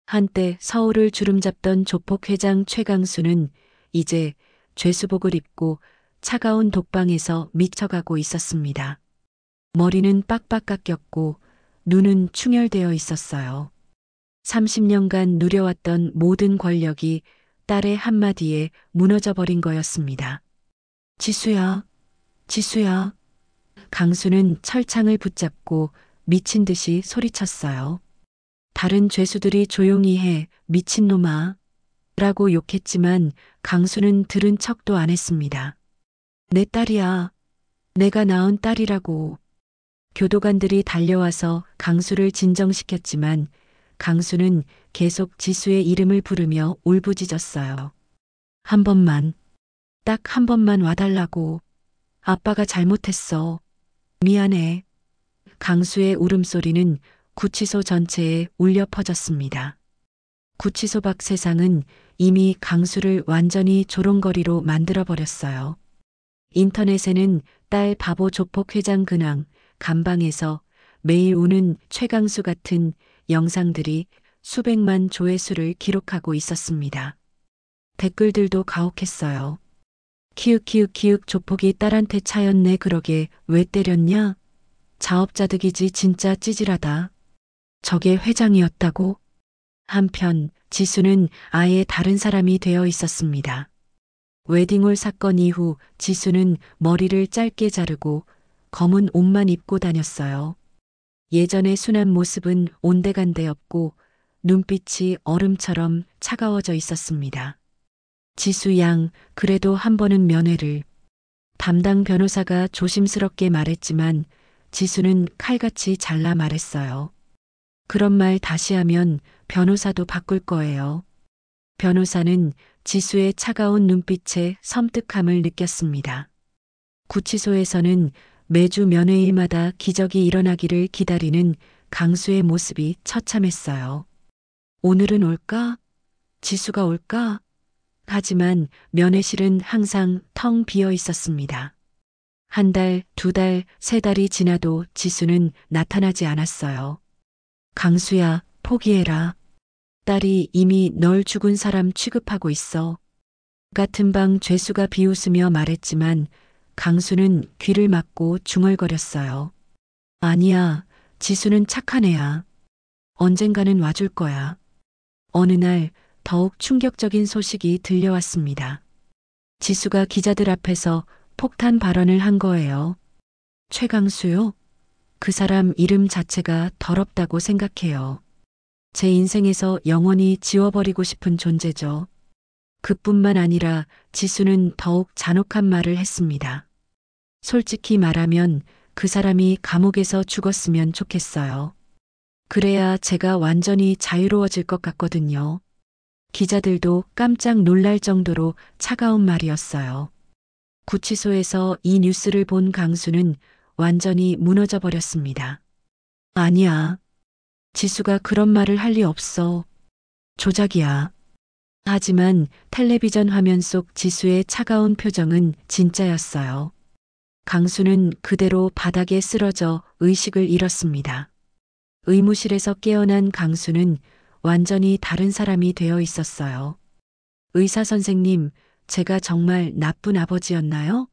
한때 서울을 주름잡던 조폭 회장 최강수는 이제 죄수복을 입고 차가운 독방에서 미쳐가고 있었습니다. 머리는 빡빡 깎였고 눈은 충혈되어 있었어요. 30년간 누려왔던 모든 권력이 딸의 한마디에 무너져버린 거였습니다. 지수야, 지수야. 강수는 철창을 붙잡고 미친 듯이 소리쳤어요. 다른 죄수들이 조용히 해, 미친놈아. 라고 욕했지만 강수는 들은 척도 안 했습니다. 내 딸이야. 내가 낳은 딸이라고. 교도관들이 달려와서 강수를 진정시켰지만 강수는 계속 지수의 이름을 부르며 울부짖었어요. 한 번만, 딱 한 번만 와달라고. 아빠가 잘못했어. 미안해. 강수의 울음소리는 구치소 전체에 울려 퍼졌습니다. 구치소 밖 세상은 이미 강수를 완전히 조롱거리로 만들어버렸어요. 인터넷에는 딸 바보 조폭 회장 근황, 감방에서 매일 우는 최강수 같은 영상들이 수백만 조회수를 기록하고 있었습니다. 댓글들도 가혹했어요. 키읔키읔키읔 조폭이 딸한테 차였네. 그러게 왜 때렸냐? 자업자득이지 진짜 찌질하다. 저게 회장이었다고? 한편 지수는 아예 다른 사람이 되어 있었습니다. 웨딩홀 사건 이후 지수는 머리를 짧게 자르고 검은 옷만 입고 다녔어요. 예전의 순한 모습은 온데간데 없고 눈빛이 얼음처럼 차가워져 있었습니다. 지수 양, 그래도 한 번은 면회를. 담당 변호사가 조심스럽게 말했지만 지수는 칼같이 잘라 말했어요. 그런 말 다시 하면 변호사도 바꿀 거예요. 변호사는 지수의 차가운 눈빛에 섬뜩함을 느꼈습니다. 구치소에서는 매주 면회일마다 기적이 일어나기를 기다리는 강수의 모습이 처참했어요. 오늘은 올까? 지수가 올까? 하지만 면회실은 항상 텅 비어 있었습니다. 한 달, 두 달, 세 달이 지나도 지수는 나타나지 않았어요. 강수야, 포기해라. 딸이 이미 널 죽은 사람 취급하고 있어. 같은 방 죄수가 비웃으며 말했지만 강수는 귀를 막고 중얼거렸어요. 아니야, 지수는 착한 애야. 언젠가는 와줄 거야. 어느 날 더욱 충격적인 소식이 들려왔습니다. 지수가 기자들 앞에서 폭탄 발언을 한 거예요. 최강수요? 그 사람 이름 자체가 더럽다고 생각해요. 제 인생에서 영원히 지워버리고 싶은 존재죠. 그뿐만 아니라 지수는 더욱 잔혹한 말을 했습니다. 솔직히 말하면 그 사람이 감옥에서 죽었으면 좋겠어요. 그래야 제가 완전히 자유로워질 것 같거든요. 기자들도 깜짝 놀랄 정도로 차가운 말이었어요. 구치소에서 이 뉴스를 본 강수는 완전히 무너져 버렸습니다. 아니야. 지수가 그런 말을 할 리 없어. 조작이야. 하지만 텔레비전 화면 속 지수의 차가운 표정은 진짜였어요. 강수는 그대로 바닥에 쓰러져 의식을 잃었습니다. 의무실에서 깨어난 강수는 완전히 다른 사람이 되어 있었어요. 의사 선생님, 제가 정말 나쁜 아버지였나요?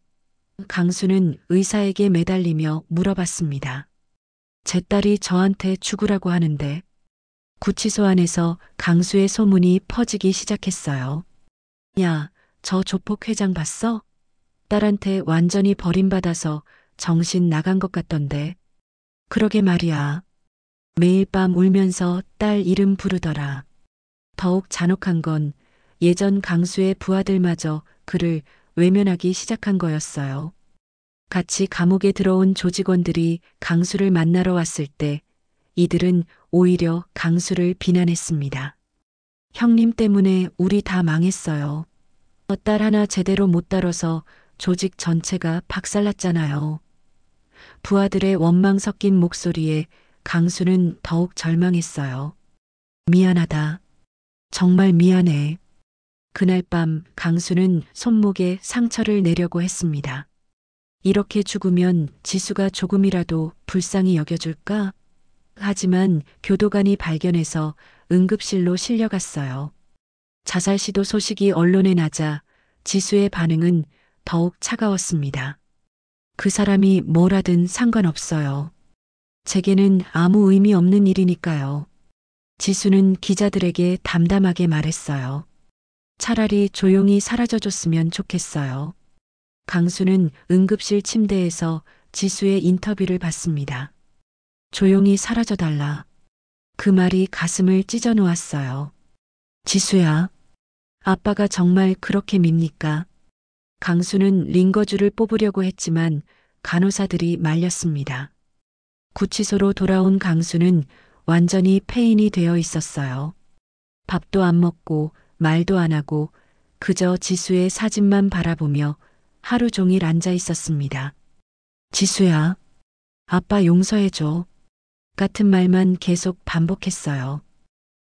강수는 의사에게 매달리며 물어봤습니다. 제 딸이 저한테 죽으라고 하는데. 구치소 안에서 강수의 소문이 퍼지기 시작했어요. 야, 저 조폭 회장 봤어? 딸한테 완전히 버림받아서 정신 나간 것 같던데. 그러게 말이야. 매일 밤 울면서 딸 이름 부르더라. 더욱 잔혹한 건 예전 강수의 부하들마저 그를 외면하기 시작한 거였어요. 같이 감옥에 들어온 조직원들이 강수를 만나러 왔을 때 이들은 오히려 강수를 비난했습니다. 형님 때문에 우리 다 망했어요. 딸 하나 제대로 못 다뤄서 조직 전체가 박살났잖아요. 부하들의 원망 섞인 목소리에 강수는 더욱 절망했어요. 미안하다. 정말 미안해. 그날 밤 강수는 손목에 상처를 내려고 했습니다. 이렇게 죽으면 지수가 조금이라도 불쌍히 여겨줄까? 하지만 교도관이 발견해서 응급실로 실려갔어요. 자살 시도 소식이 언론에 나자 지수의 반응은 더욱 차가웠습니다. 그 사람이 뭘 하든 상관없어요. 제게는 아무 의미 없는 일이니까요. 지수는 기자들에게 담담하게 말했어요. 차라리 조용히 사라져줬으면 좋겠어요. 강수는 응급실 침대에서 지수의 인터뷰를 받습니다. 조용히 사라져달라. 그 말이 가슴을 찢어 놓았어요. 지수야, 아빠가 정말 그렇게 밉니까? 강수는 링거줄을 뽑으려고 했지만 간호사들이 말렸습니다. 구치소로 돌아온 강수는 완전히 폐인이 되어 있었어요. 밥도 안 먹고 말도 안 하고 그저 지수의 사진만 바라보며 하루 종일 앉아 있었습니다. 지수야, 아빠 용서해줘. 같은 말만 계속 반복했어요.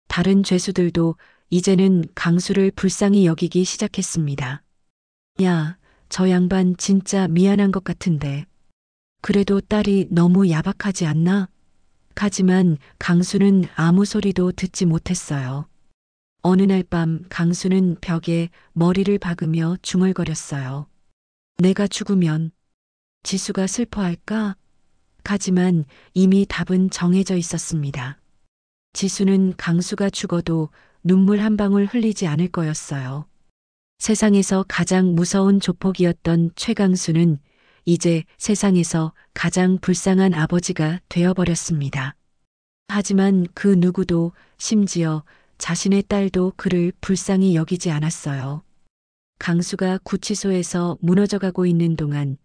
다른 죄수들도 이제는 강수를 불쌍히 여기기 시작했습니다. 야, 저 양반 진짜 미안한 것 같은데. 그래도 딸이 너무 야박하지 않나? 하지만 강수는 아무 소리도 듣지 못했어요. 어느 날 밤 강수는 벽에 머리를 박으며 중얼거렸어요. 내가 죽으면 지수가 슬퍼할까? 하지만 이미 답은 정해져 있었습니다. 지수는 강수가 죽어도 눈물 한 방울 흘리지 않을 거였어요. 세상에서 가장 무서운 조폭이었던 최강수는 이제 세상에서 가장 불쌍한 아버지가 되어버렸습니다. 하지만 그 누구도 심지어 자신의 딸도 그를 불쌍히 여기지 않았어요. 강수가 구치소에서 무너져가고 있는 동안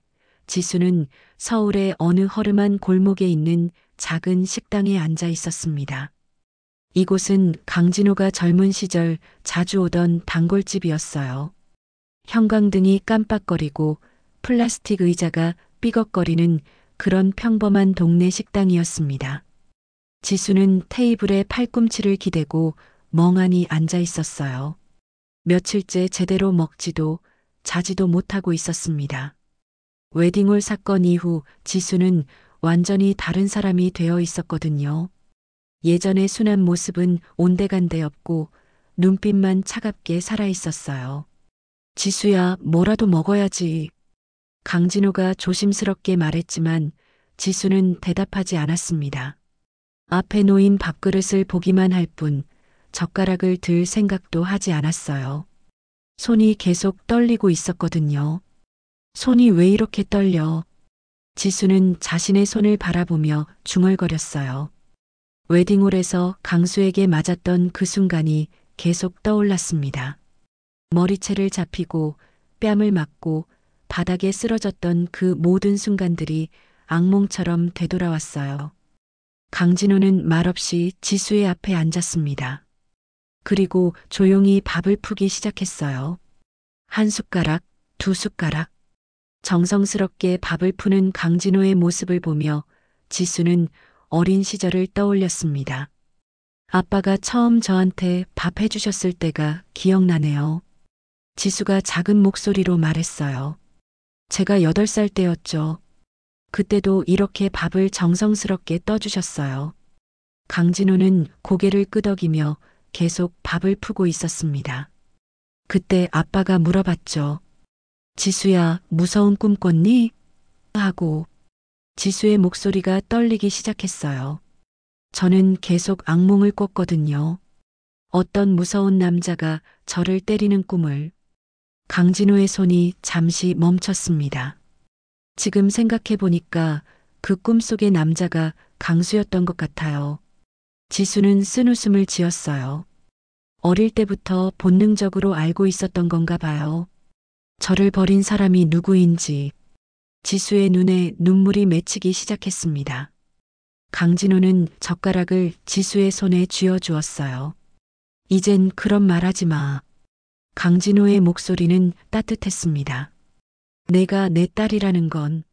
지수는 서울의 어느 허름한 골목에 있는 작은 식당에 앉아 있었습니다. 이곳은 강진호가 젊은 시절 자주 오던 단골집이었어요. 형광등이 깜빡거리고 플라스틱 의자가 삐걱거리는 그런 평범한 동네 식당이었습니다. 지수는 테이블에 팔꿈치를 기대고 멍하니 앉아 있었어요. 며칠째 제대로 먹지도 자지도 못하고 있었습니다. 웨딩홀 사건 이후 지수는 완전히 다른 사람이 되어 있었거든요. 예전의 순한 모습은 온데간데 없고 눈빛만 차갑게 살아 있었어요. 지수야, 뭐라도 먹어야지. 강진호가 조심스럽게 말했지만 지수는 대답하지 않았습니다. 앞에 놓인 밥그릇을 보기만 할 뿐 젓가락을 들 생각도 하지 않았어요. 손이 계속 떨리고 있었거든요. 손이 왜 이렇게 떨려? 지수는 자신의 손을 바라보며 중얼거렸어요. 웨딩홀에서 강수에게 맞았던 그 순간이 계속 떠올랐습니다. 머리채를 잡히고 뺨을 맞고 바닥에 쓰러졌던 그 모든 순간들이 악몽처럼 되돌아왔어요. 강진호는 말없이 지수의 앞에 앉았습니다. 그리고 조용히 밥을 푸기 시작했어요. 한 숟가락, 두 숟가락. 정성스럽게 밥을 푸는 강진호의 모습을 보며 지수는 어린 시절을 떠올렸습니다. 아빠가 처음 저한테 밥 해주셨을 때가 기억나네요. 지수가 작은 목소리로 말했어요. 제가 8살 때였죠. 그때도 이렇게 밥을 정성스럽게 떠주셨어요. 강진호는 고개를 끄덕이며 계속 밥을 푸고 있었습니다. 그때 아빠가 물어봤죠. 지수야, 무서운 꿈 꿨니? 하고 지수의 목소리가 떨리기 시작했어요. 저는 계속 악몽을 꿨거든요. 어떤 무서운 남자가 저를 때리는 꿈을. 강진호의 손이 잠시 멈췄습니다. 지금 생각해 보니까 그 꿈속의 남자가 강수였던 것 같아요. 지수는 쓴웃음을 지었어요. 어릴 때부터 본능적으로 알고 있었던 건가 봐요. 저를 버린 사람이 누구인지. 지수의 눈에 눈물이 맺히기 시작했습니다. 강진호는 젓가락을 지수의 손에 쥐어 주었어요. 이젠 그런 말 하지 마. 강진호의 목소리는 따뜻했습니다. 내가 내 딸이라는 건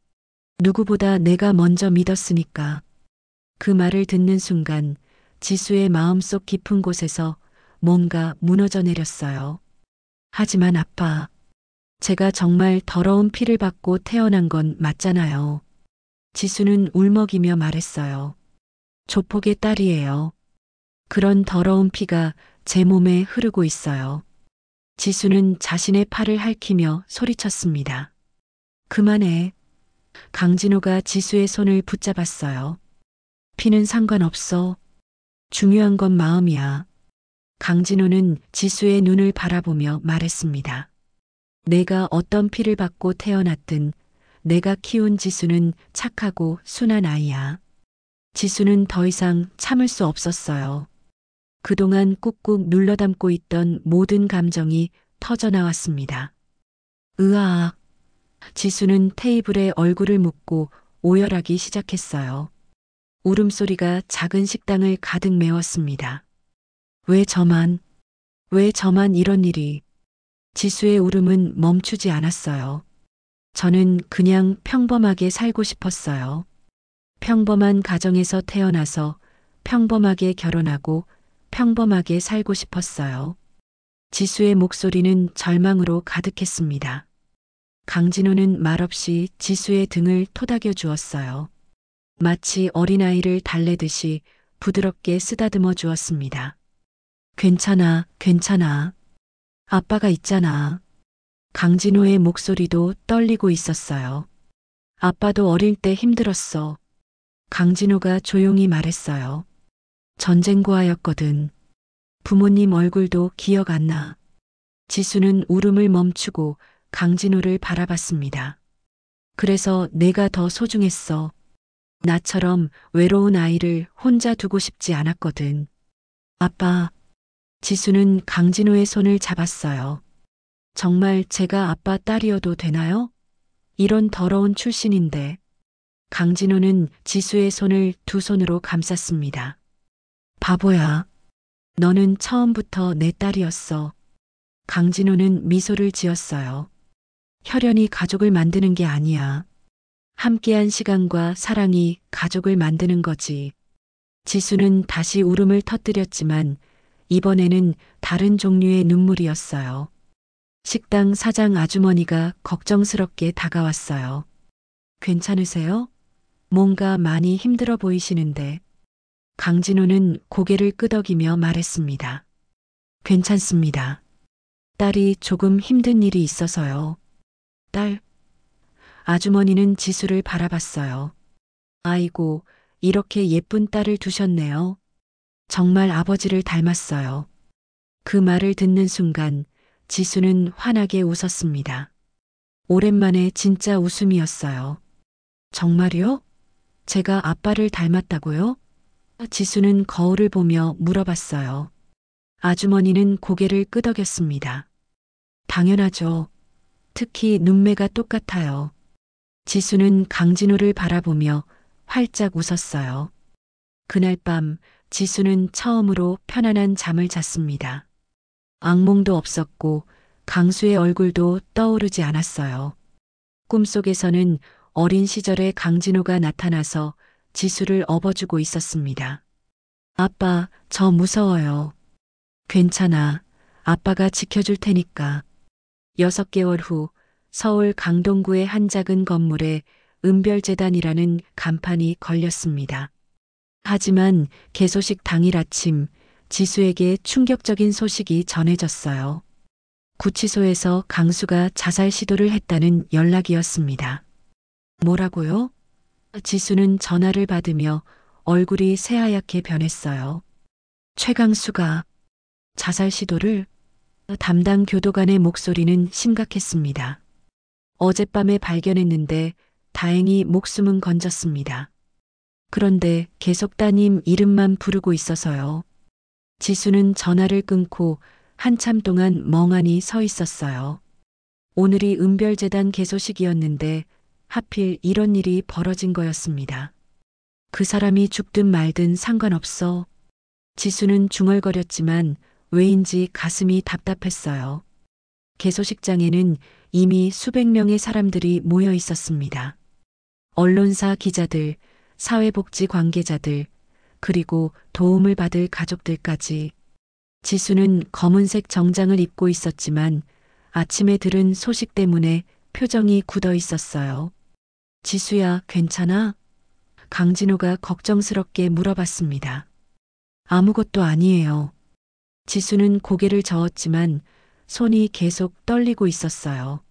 누구보다 내가 먼저 믿었으니까. 그 말을 듣는 순간 지수의 마음속 깊은 곳에서 뭔가 무너져 내렸어요. 하지만 아빠, 제가 정말 더러운 피를 받고 태어난 건 맞잖아요. 지수는 울먹이며 말했어요. 조폭의 딸이에요. 그런 더러운 피가 제 몸에 흐르고 있어요. 지수는 자신의 팔을 핥히며 소리쳤습니다. 그만해. 강진호가 지수의 손을 붙잡았어요. 피는 상관없어. 중요한 건 마음이야. 강진호는 지수의 눈을 바라보며 말했습니다. 내가 어떤 피를 받고 태어났든 내가 키운 지수는 착하고 순한 아이야. 지수는 더 이상 참을 수 없었어요. 그동안 꾹꾹 눌러담고 있던 모든 감정이 터져나왔습니다. 으아. 지수는 테이블에 얼굴을 묻고 오열하기 시작했어요. 울음소리가 작은 식당을 가득 메웠습니다. 왜 저만 이런 일이. 지수의 울음은 멈추지 않았어요. 저는 그냥 평범하게 살고 싶었어요. 평범한 가정에서 태어나서 평범하게 결혼하고 평범하게 살고 싶었어요. 지수의 목소리는 절망으로 가득했습니다. 강진호는 말없이 지수의 등을 토닥여 주었어요. 마치 어린아이를 달래듯이 부드럽게 쓰다듬어 주었습니다. 괜찮아, 괜찮아. 아빠가 있잖아. 강진호의 목소리도 떨리고 있었어요. 아빠도 어릴 때 힘들었어. 강진호가 조용히 말했어요. 전쟁고아였거든. 부모님 얼굴도 기억 안 나. 지수는 울음을 멈추고 강진호를 바라봤습니다. 그래서 내가 더 소중했어. 나처럼 외로운 아이를 혼자 두고 싶지 않았거든. 아빠. 지수는 강진호의 손을 잡았어요. 정말 제가 아빠 딸이어도 되나요? 이런 더러운 출신인데. 강진호는 지수의 손을 두 손으로 감쌌습니다. 바보야. 너는 처음부터 내 딸이었어. 강진호는 미소를 지었어요. 혈연이 가족을 만드는 게 아니야. 함께한 시간과 사랑이 가족을 만드는 거지. 지수는 다시 울음을 터뜨렸지만 이번에는 다른 종류의 눈물이었어요. 식당 사장 아주머니가 걱정스럽게 다가왔어요. 괜찮으세요? 뭔가 많이 힘들어 보이시는데. 강진호는 고개를 끄덕이며 말했습니다. 괜찮습니다. 딸이 조금 힘든 일이 있어서요. 딸? 아주머니는 지수를 바라봤어요. 아이고, 이렇게 예쁜 딸을 두셨네요. 정말 아버지를 닮았어요. 그 말을 듣는 순간 지수는 환하게 웃었습니다. 오랜만에 진짜 웃음이었어요. 정말요? 제가 아빠를 닮았다고요? 지수는 거울을 보며 물어봤어요. 아주머니는 고개를 끄덕였습니다. 당연하죠. 특히 눈매가 똑같아요. 지수는 강진호를 바라보며 활짝 웃었어요. 그날 밤 지수는 처음으로 편안한 잠을 잤습니다. 악몽도 없었고 강수의 얼굴도 떠오르지 않았어요. 꿈속에서는 어린 시절의 강진호가 나타나서 지수를 업어주고 있었습니다. 아빠, 저 무서워요. 괜찮아. 아빠가 지켜줄 테니까. 6개월 후 서울 강동구의 한 작은 건물에 은별재단이라는 간판이 걸렸습니다. 하지만 개소식 당일 아침 지수에게 충격적인 소식이 전해졌어요. 구치소에서 강수가 자살 시도를 했다는 연락이었습니다. 뭐라고요? 지수는 전화를 받으며 얼굴이 새하얗게 변했어요. 최강수가 자살 시도를? 담당 교도관의 목소리는 심각했습니다. 어젯밤에 발견했는데 다행히 목숨은 건졌습니다. 그런데 계속 따님 이름만 부르고 있어서요. 지수는 전화를 끊고 한참 동안 멍하니 서 있었어요. 오늘이 은별재단 개소식이었는데 하필 이런 일이 벌어진 거였습니다. 그 사람이 죽든 말든 상관없어. 지수는 중얼거렸지만 왜인지 가슴이 답답했어요. 개소식장에는 이미 수백 명의 사람들이 모여 있었습니다. 언론사 기자들, 사회복지 관계자들, 그리고 도움을 받을 가족들까지. 지수는 검은색 정장을 입고 있었지만 아침에 들은 소식 때문에 표정이 굳어 있었어요. 지수야, 괜찮아? 강진호가 걱정스럽게 물어봤습니다. 아무것도 아니에요. 지수는 고개를 저었지만 손이 계속 떨리고 있었어요.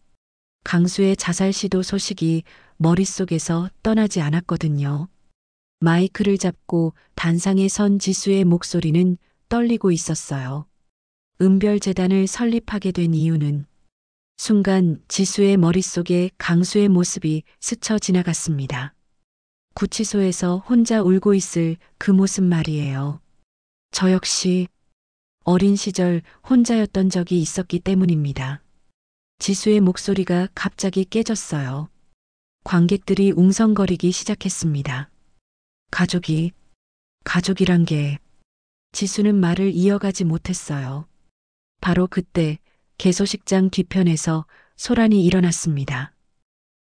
강수의 자살 시도 소식이 머릿속에서 떠나지 않았거든요. 마이크를 잡고 단상에 선 지수의 목소리는 떨리고 있었어요. 은별재단을 설립하게 된 이유는? 순간 지수의 머릿속에 강수의 모습이 스쳐 지나갔습니다. 구치소에서 혼자 울고 있을 그 모습 말이에요. 저 역시 어린 시절 혼자였던 적이 있었기 때문입니다. 지수의 목소리가 갑자기 깨졌어요. 관객들이 웅성거리기 시작했습니다. 가족이란 게... 지수는 말을 이어가지 못했어요. 바로 그때 개소식장 뒤편에서 소란이 일어났습니다.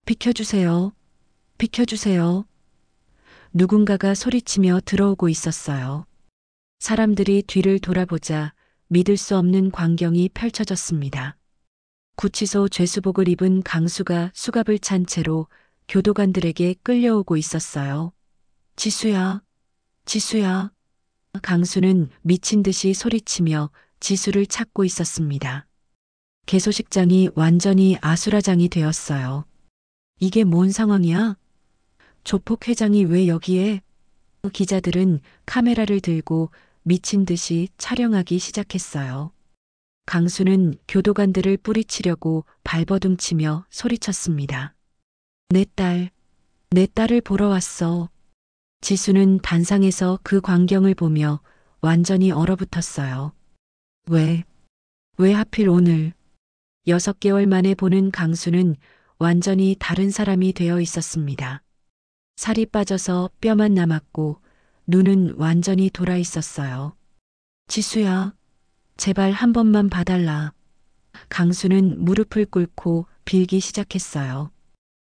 비켜주세요. 비켜주세요. 누군가가 소리치며 들어오고 있었어요. 사람들이 뒤를 돌아보자 믿을 수 없는 광경이 펼쳐졌습니다. 구치소 죄수복을 입은 강수가 수갑을 찬 채로 교도관들에게 끌려오고 있었어요. 지수야, 지수야. 강수는 미친 듯이 소리치며 지수를 찾고 있었습니다. 개소식장이 완전히 아수라장이 되었어요. 이게 뭔 상황이야? 조폭 회장이 왜 여기에? 기자들은 카메라를 들고 미친 듯이 촬영하기 시작했어요. 강수는 교도관들을 뿌리치려고 발버둥치며 소리쳤습니다. 내 딸을 보러 왔어. 지수는 단상에서 그 광경을 보며 완전히 얼어붙었어요. 왜 하필 오늘? 6개월 만에 보는 강수는 완전히 다른 사람이 되어 있었습니다. 살이 빠져서 뼈만 남았고 눈은 완전히 돌아 있었어요. 지수야, 제발 한 번만 봐달라. 강수는 무릎을 꿇고 빌기 시작했어요.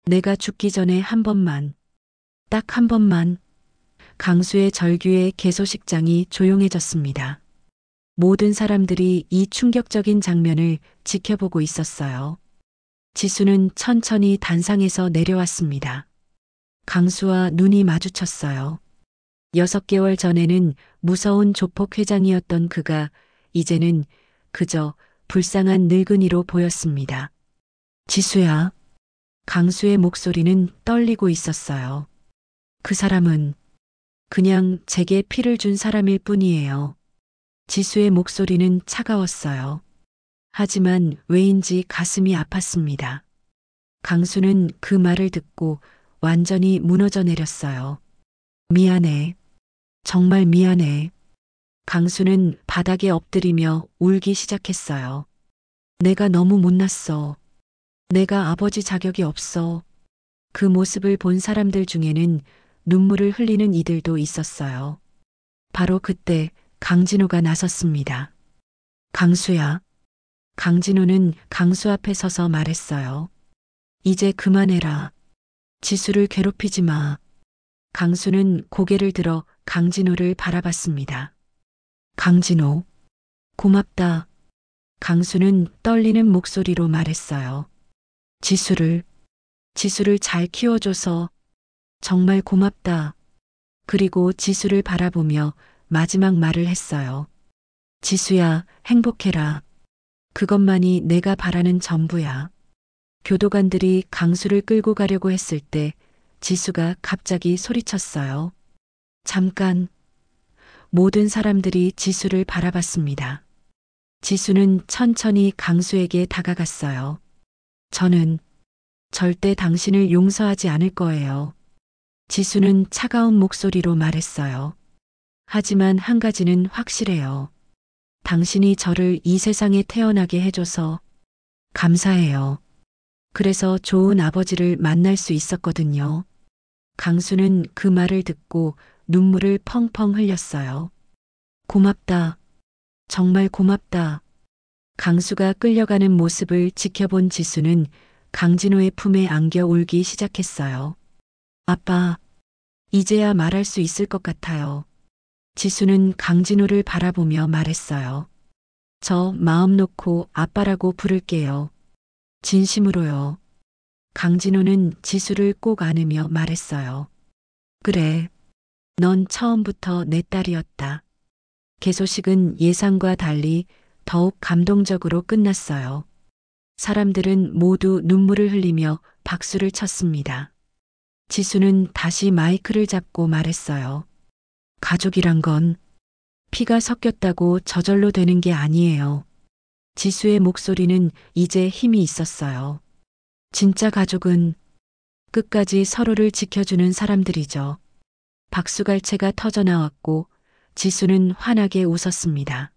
내가 죽기 전에 한 번만, 딱 한 번만. 강수의 절규에 개소식장이 조용해졌습니다. 모든 사람들이 이 충격적인 장면을 지켜보고 있었어요. 지수는 천천히 단상에서 내려왔습니다. 강수와 눈이 마주쳤어요. 6개월 전에는 무서운 조폭 회장이었던 그가 이제는 그저 불쌍한 늙은이로 보였습니다. 지수야. 강수의 목소리는 떨리고 있었어요. 그 사람은 그냥 제게 피를 준 사람일 뿐이에요. 지수의 목소리는 차가웠어요. 하지만 왜인지 가슴이 아팠습니다. 강수는 그 말을 듣고 완전히 무너져 내렸어요. 미안해. 정말 미안해. 강수는 바닥에 엎드리며 울기 시작했어요. 내가 너무 못났어. 내가 아버지 자격이 없어. 그 모습을 본 사람들 중에는 눈물을 흘리는 이들도 있었어요. 바로 그때 강진호가 나섰습니다. 강수야. 강진호는 강수 앞에 서서 말했어요. 이제 그만해라. 지수를 괴롭히지 마. 강수는 고개를 들어 강진호를 바라봤습니다. 강진호, 고맙다. 강수는 떨리는 목소리로 말했어요. 지수를 잘 키워줘서 정말 고맙다. 그리고 지수를 바라보며 마지막 말을 했어요. 지수야, 행복해라. 그것만이 내가 바라는 전부야. 교도관들이 강수를 끌고 가려고 했을 때 지수가 갑자기 소리쳤어요. 잠깐. 모든 사람들이 지수를 바라봤습니다. 지수는 천천히 강수에게 다가갔어요. 저는 절대 당신을 용서하지 않을 거예요. 지수는 차가운 목소리로 말했어요. 하지만 한 가지는 확실해요. 당신이 저를 이 세상에 태어나게 해줘서 감사해요. 그래서 좋은 아버지를 만날 수 있었거든요. 강수는 그 말을 듣고 눈물을 펑펑 흘렸어요. 고맙다. 정말 고맙다. 강수가 끌려가는 모습을 지켜본 지수는 강진호의 품에 안겨 울기 시작했어요. 아빠, 이제야 말할 수 있을 것 같아요. 지수는 강진호를 바라보며 말했어요. 저 마음 놓고 아빠라고 부를게요. 진심으로요. 강진호는 지수를 꼭 안으며 말했어요. 그래. 넌 처음부터 내 딸이었다. 개소식은 예상과 달리 더욱 감동적으로 끝났어요. 사람들은 모두 눈물을 흘리며 박수를 쳤습니다. 지수는 다시 마이크를 잡고 말했어요. 가족이란 건 피가 섞였다고 저절로 되는 게 아니에요. 지수의 목소리는 이제 힘이 있었어요. 진짜 가족은 끝까지 서로를 지켜주는 사람들이죠. 박수갈채가 터져나왔고 지수는 환하게 웃었습니다.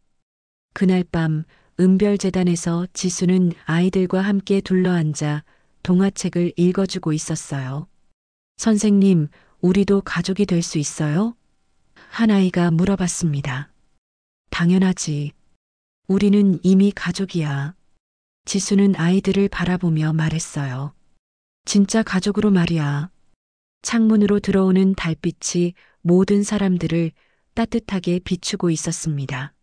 그날 밤 은별재단에서 지수는 아이들과 함께 둘러앉아 동화책을 읽어주고 있었어요. 선생님, 우리도 가족이 될 수 있어요? 한 아이가 물어봤습니다. 당연하지. 우리는 이미 가족이야. 지수는 아이들을 바라보며 말했어요. 진짜 가족으로 말이야. 창문으로 들어오는 달빛이 모든 사람들을 따뜻하게 비추고 있었습니다.